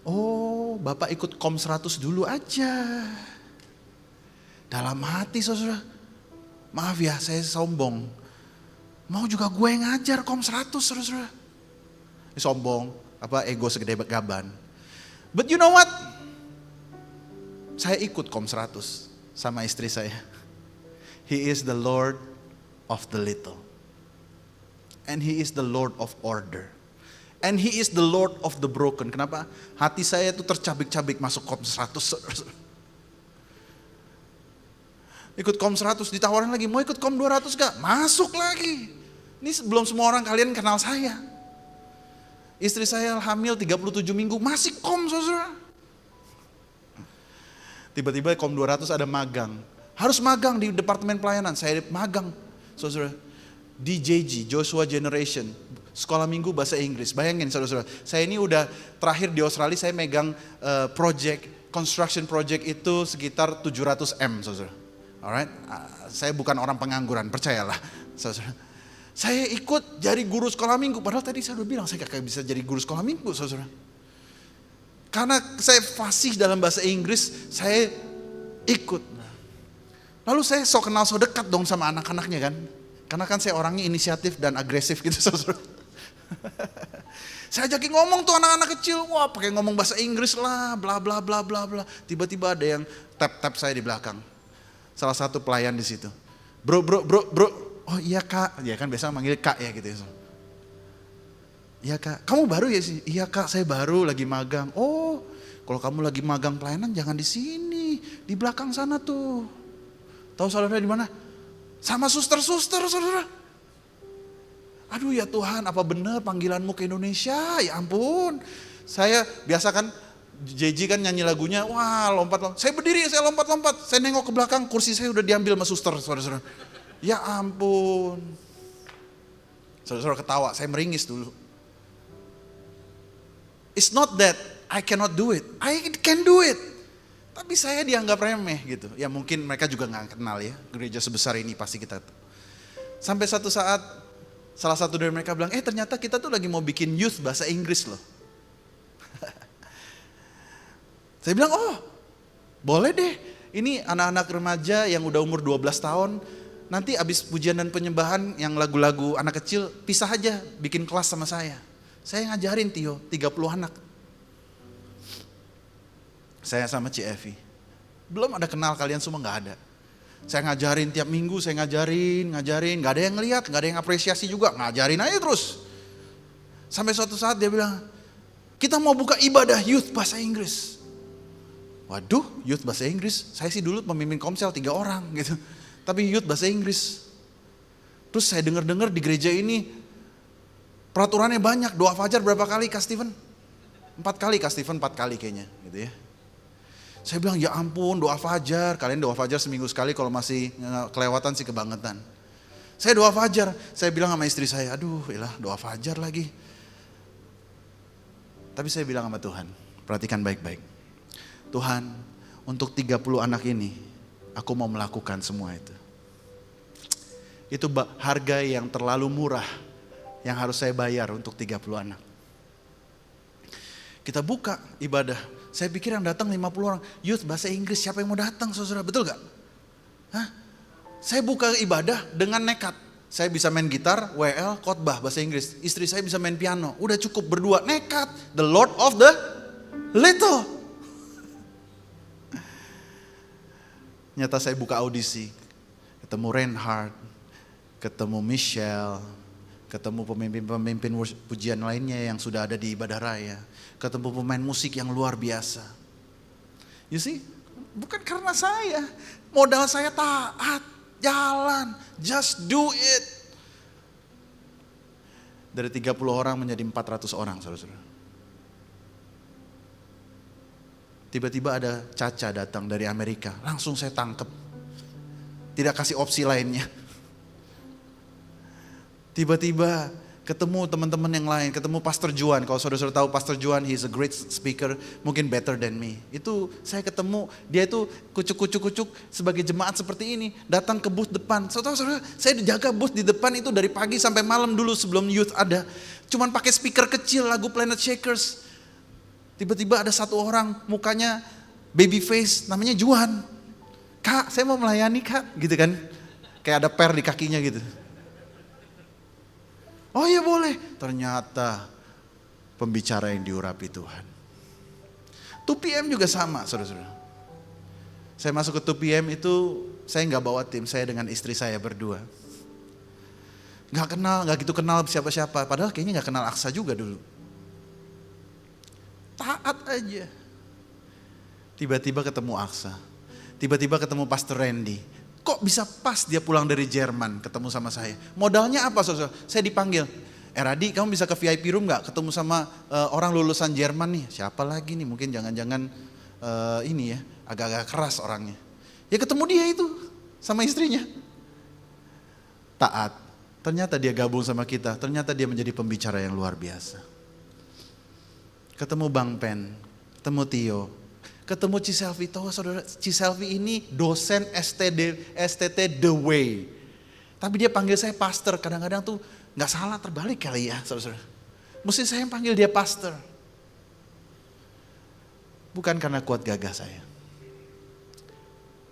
Oh, Bapak ikut Kom 100 dulu aja. Dalam hati saudara, maaf ya saya sombong. Mau juga gue ngajar Kom 100 saudara. Sombong, ego segede gaban. But you know what? Saya ikut Kom 100 sama istri saya. He is the Lord of the little. And He is the Lord of order. And He is the Lord of the broken. Kenapa? Hati saya tuh tercabik-cabik masuk Kom 100. Ikut Kom 100, ditawarin lagi, mau ikut Kom 200 gak? Masuk lagi. Ini belum semua orang kalian kenal saya. Istri saya hamil 37 minggu, masih Kom saudara. Tiba-tiba Kom 200 ada magang. Harus magang di departemen pelayanan, saya magang saudara. DJG, Joshua Generation, sekolah minggu bahasa Inggris. Bayangin saudara-saudara, saya ini udah terakhir di Australia saya megang construction project itu sekitar 700 M saudara. Alright, saya bukan orang pengangguran, percayalah saudara. Saya ikut jadi guru sekolah minggu, padahal tadi saya udah bilang saya gak bisa jadi guru sekolah minggu saudara. Karena saya fasih dalam bahasa Inggris, saya ikut. Lalu saya sok kenal sok dekat dong sama anak-anaknya kan. Karena kan saya orangnya inisiatif dan agresif gitu saudara. Saya ajakin ngomong tuh anak-anak kecil, wah pakai ngomong bahasa Inggris lah, bla bla bla bla bla. Tiba-tiba ada yang tap saya di belakang. Salah satu pelayan di situ. Bro, oh iya kak, ya kan biasa manggil kak ya gitu ya. Iya kak, kamu baru ya sih? Iya kak, saya baru lagi magang. Oh, kalau kamu lagi magang pelayanan jangan di sini, di belakang sana tuh. Tahu saudara di mana? Sama suster-suster saudara. Aduh ya Tuhan, apa benar panggilanmu ke Indonesia? Ya ampun. Saya biasa kan, JJ kan nyanyi lagunya, wah lompat-lompat. Saya berdiri, saya lompat-lompat. Saya nengok ke belakang, kursi saya udah diambil sama suster saudara-saudara. Ya ampun. Saudara-saudara ketawa, saya meringis dulu. It's not that I cannot do it, I can do it. Tapi saya dianggap remeh gitu. Ya mungkin mereka juga gak kenal ya, gereja sebesar ini pasti kita. Sampai satu saat, salah satu dari mereka bilang, ternyata kita tuh lagi mau bikin youth bahasa Inggris loh. Saya bilang, oh boleh deh. Ini anak-anak remaja yang udah umur 12 tahun, nanti abis pujian dan penyembahan yang lagu-lagu anak kecil, pisah aja bikin kelas sama saya. Saya ngajarin Tio, 30 anak. Saya sama Ci Evi. Belum ada kenal kalian semua, gak ada. Saya ngajarin tiap minggu, saya ngajarin. Gak ada yang ngeliat, gak ada yang apresiasi juga. Ngajarin aja terus. Sampai suatu saat dia bilang, kita mau buka ibadah youth bahasa Inggris. Waduh, youth bahasa Inggris. Saya sih dulu pemimpin Komsel 3 orang gitu. Tapi youth bahasa Inggris. Terus saya dengar di gereja ini, peraturannya banyak. Doa fajar berapa kali Kak Steven? 4 kali Kak Steven, 4 kali kayaknya gitu ya. Saya bilang ya ampun doa fajar, kalian doa fajar seminggu sekali kalau masih kelewatan sih kebangetan. Saya doa fajar. Saya bilang sama istri saya, aduh ilah doa fajar lagi. Tapi saya bilang sama Tuhan, perhatikan baik-baik. Tuhan, untuk 30 anak ini, aku mau melakukan semua itu. Itu harga yang terlalu murah yang harus saya bayar untuk 30 anak. Kita buka ibadah. Saya pikir yang datang 50 orang. Youth bahasa Inggris, siapa yang mau datang saudara? Betul gak? Hah? Saya buka ibadah dengan nekat. Saya bisa main gitar, WL, khotbah bahasa Inggris. Istri saya bisa main piano. Udah cukup berdua, nekat. The Lord of the little. Nyata saya buka audisi. Ketemu Reinhard, ketemu Michelle, ketemu pemimpin-pemimpin pujian lainnya yang sudah ada di Ibadah Raya. Ketemu pemain musik yang luar biasa. You see? Bukan karena saya. Modal saya taat, jalan, just do it. Dari 30 orang menjadi 400 orang, saudara-saudara. Tiba-tiba ada Caca datang dari Amerika. Langsung saya tangkep. Tidak kasih opsi lainnya. Tiba-tiba ketemu teman-teman yang lain, ketemu Pastor Juan. Kalau saudara-saudara tahu Pastor Juan, he is a great speaker, mungkin better than me. Itu saya ketemu, dia itu kucuk-kucuk sebagai jemaat seperti ini, datang ke booth depan. Saudara-saudara, saya dijaga booth di depan itu dari pagi sampai malam dulu sebelum youth ada. Cuman pakai speaker kecil lagu Planet Shakers. Tiba-tiba ada satu orang mukanya baby face, namanya Juan. Kak, saya mau melayani kak, gitu kan. Kayak ada per di kakinya gitu. Oh iya boleh. Ternyata pembicara yang diurapi Tuhan. 2PM juga sama, saudara-saudara. Saya masuk ke 2PM itu, saya nggak bawa tim, saya dengan istri saya berdua. Nggak gitu kenal siapa-siapa. Padahal kayaknya nggak kenal Aksa juga dulu. Taat aja. Tiba-tiba ketemu Aksa. Tiba-tiba ketemu Pastor Randy. Kok bisa pas dia pulang dari Jerman ketemu sama saya? Modalnya apa saudara? Saya dipanggil, Radi kamu bisa ke VIP room gak? Ketemu sama orang lulusan Jerman nih. Siapa lagi nih? Mungkin jangan-jangan ini ya, agak-agak keras orangnya. Ya ketemu dia itu sama istrinya. Taat. Ternyata dia gabung sama kita. Ternyata dia menjadi pembicara yang luar biasa. Ketemu Bang Pen, ketemu Tio. Ketemu Ciselvi, tahu saudara, Ciselvi ini dosen STT The Way. Tapi dia panggil saya pastor, kadang-kadang tuh gak salah terbalik kali ya saudara. Mesti saya yang panggil dia pastor. Bukan karena kuat gagah saya.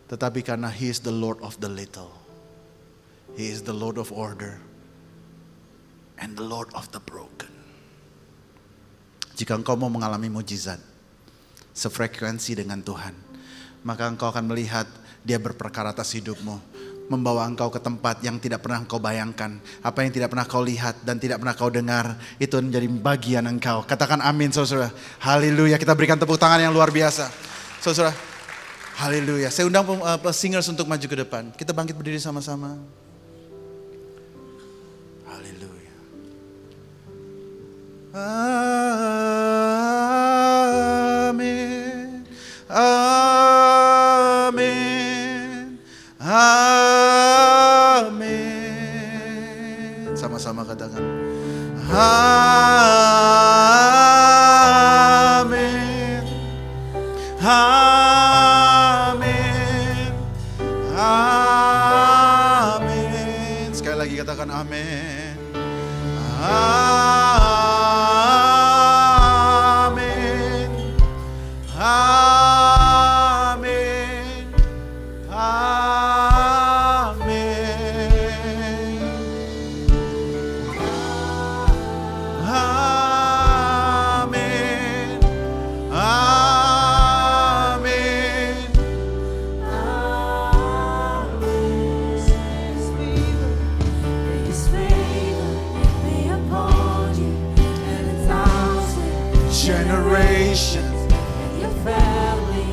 Tetapi karena He is the Lord of the little. He is the Lord of order. And the Lord of the broken. Jika engkau mau mengalami mujizat, sefrekuensi dengan Tuhan, maka engkau akan melihat dia berperkara atas hidupmu, membawa engkau ke tempat yang tidak pernah engkau bayangkan, apa yang tidak pernah kau lihat dan tidak pernah kau dengar, itu menjadi bagian engkau. Katakan amin saudara. Haleluya, kita berikan tepuk tangan yang luar biasa saudara. Haleluya. Saya undang singers untuk maju ke depan. Kita bangkit berdiri sama-sama. Haleluya. Amin. Amin. Amin. Sama-sama katakan. Amin. Amin. Amin. Sekali lagi katakan amin. Amin. Amin. Amin. Amin. Amin. His favor be upon you and 1,000 Generations and your family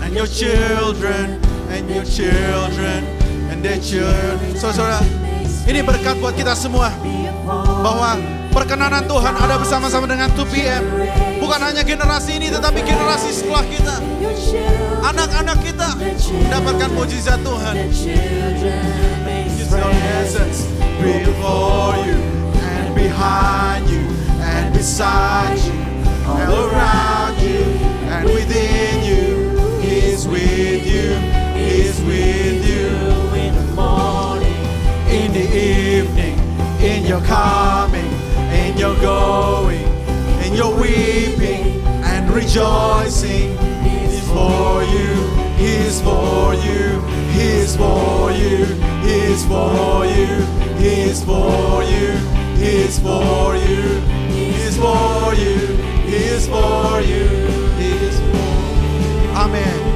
and your children and your children and their children. Saudara, ini berkat buat kita semua bahwa perkenanan Tuhan ada bersama-sama dengan 2PM. Bukan hanya generasi ini tetapi generasi setelah kita. Anak-anak kita mendapatkan mujizat Tuhan. Use your hands. before you and behind you and beside you, all around you and within you. He's with you, He's with you. In the morning, In the evening, in your coming, in your going, in your weeping and rejoicing. He's for you, He's for you, He's for you, He's for you, He's for you, He's for you, He's for you, He's for you, He's for you. Amen.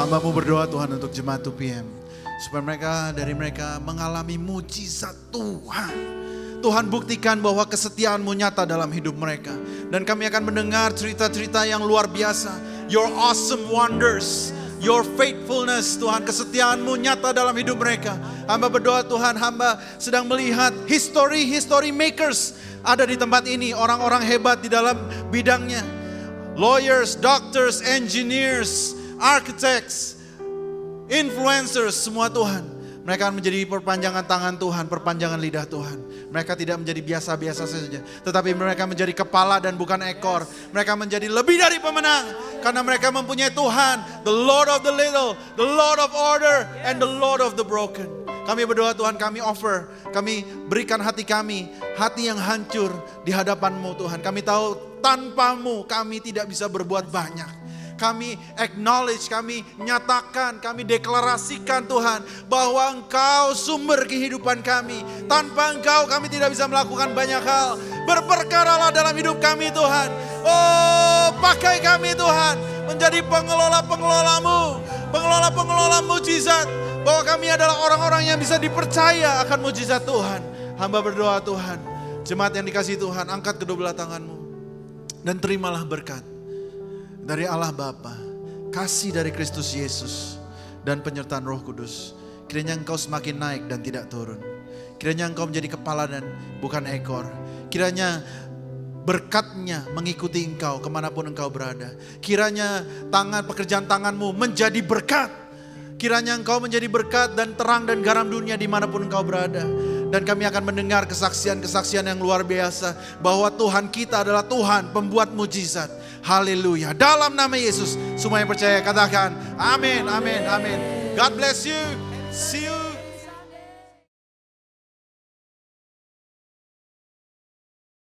Hambamu berdoa Tuhan untuk jemaat 2PM, supaya dari mereka mengalami mujizat Tuhan. Tuhan buktikan bahwa kesetiaan-Mu nyata dalam hidup mereka. Dan kami akan mendengar cerita-cerita yang luar biasa. Your awesome wonders, Your faithfulness Tuhan, kesetiaan-Mu nyata dalam hidup mereka. Hamba berdoa Tuhan, hamba sedang melihat history makers ada di tempat ini. Orang-orang hebat di dalam bidangnya. Lawyers, doctors, engineers, architects, influencers, semua Tuhan. Mereka akan menjadi perpanjangan tangan Tuhan, perpanjangan lidah Tuhan. Mereka tidak menjadi biasa-biasa saja, tetapi mereka menjadi kepala dan bukan ekor. Mereka menjadi lebih dari pemenang, karena mereka mempunyai Tuhan, the Lord of the little, the Lord of order, and the Lord of the broken. Kami berdoa Tuhan, kami berikan hati kami, hati yang hancur di hadapan-Mu Tuhan. Kami tahu tanpa-Mu kami tidak bisa berbuat banyak. Kami acknowledge, kami nyatakan, kami deklarasikan Tuhan bahwa Engkau sumber kehidupan kami. Tanpa Engkau kami tidak bisa melakukan banyak hal. Berperkaralah dalam hidup kami Tuhan. Oh, pakai kami Tuhan menjadi pengelola-pengelola-Mu, pengelola-pengelola mujizat. Bahwa kami adalah orang-orang yang bisa dipercaya akan mujizat Tuhan. Hamba berdoa Tuhan, jemaat yang dikasihi Tuhan, angkat kedua belah tangan-Mu dan terimalah berkat dari Allah Bapa, kasih dari Kristus Yesus, dan penyertaan Roh Kudus. Kiranya Engkau semakin naik dan tidak turun. Kiranya Engkau menjadi kepala dan bukan ekor. Kiranya berkat-Nya mengikuti Engkau kemanapun Engkau berada. Kiranya pekerjaan tangan-Mu menjadi berkat. Kiranya Engkau menjadi berkat dan terang dan garam dunia dimanapun Engkau berada. Dan kami akan mendengar kesaksian-kesaksian yang luar biasa bahwa Tuhan kita adalah Tuhan pembuat mujizat. Haleluya. Dalam nama Yesus, semua yang percaya katakan amin, amin, amin. God bless you. See you.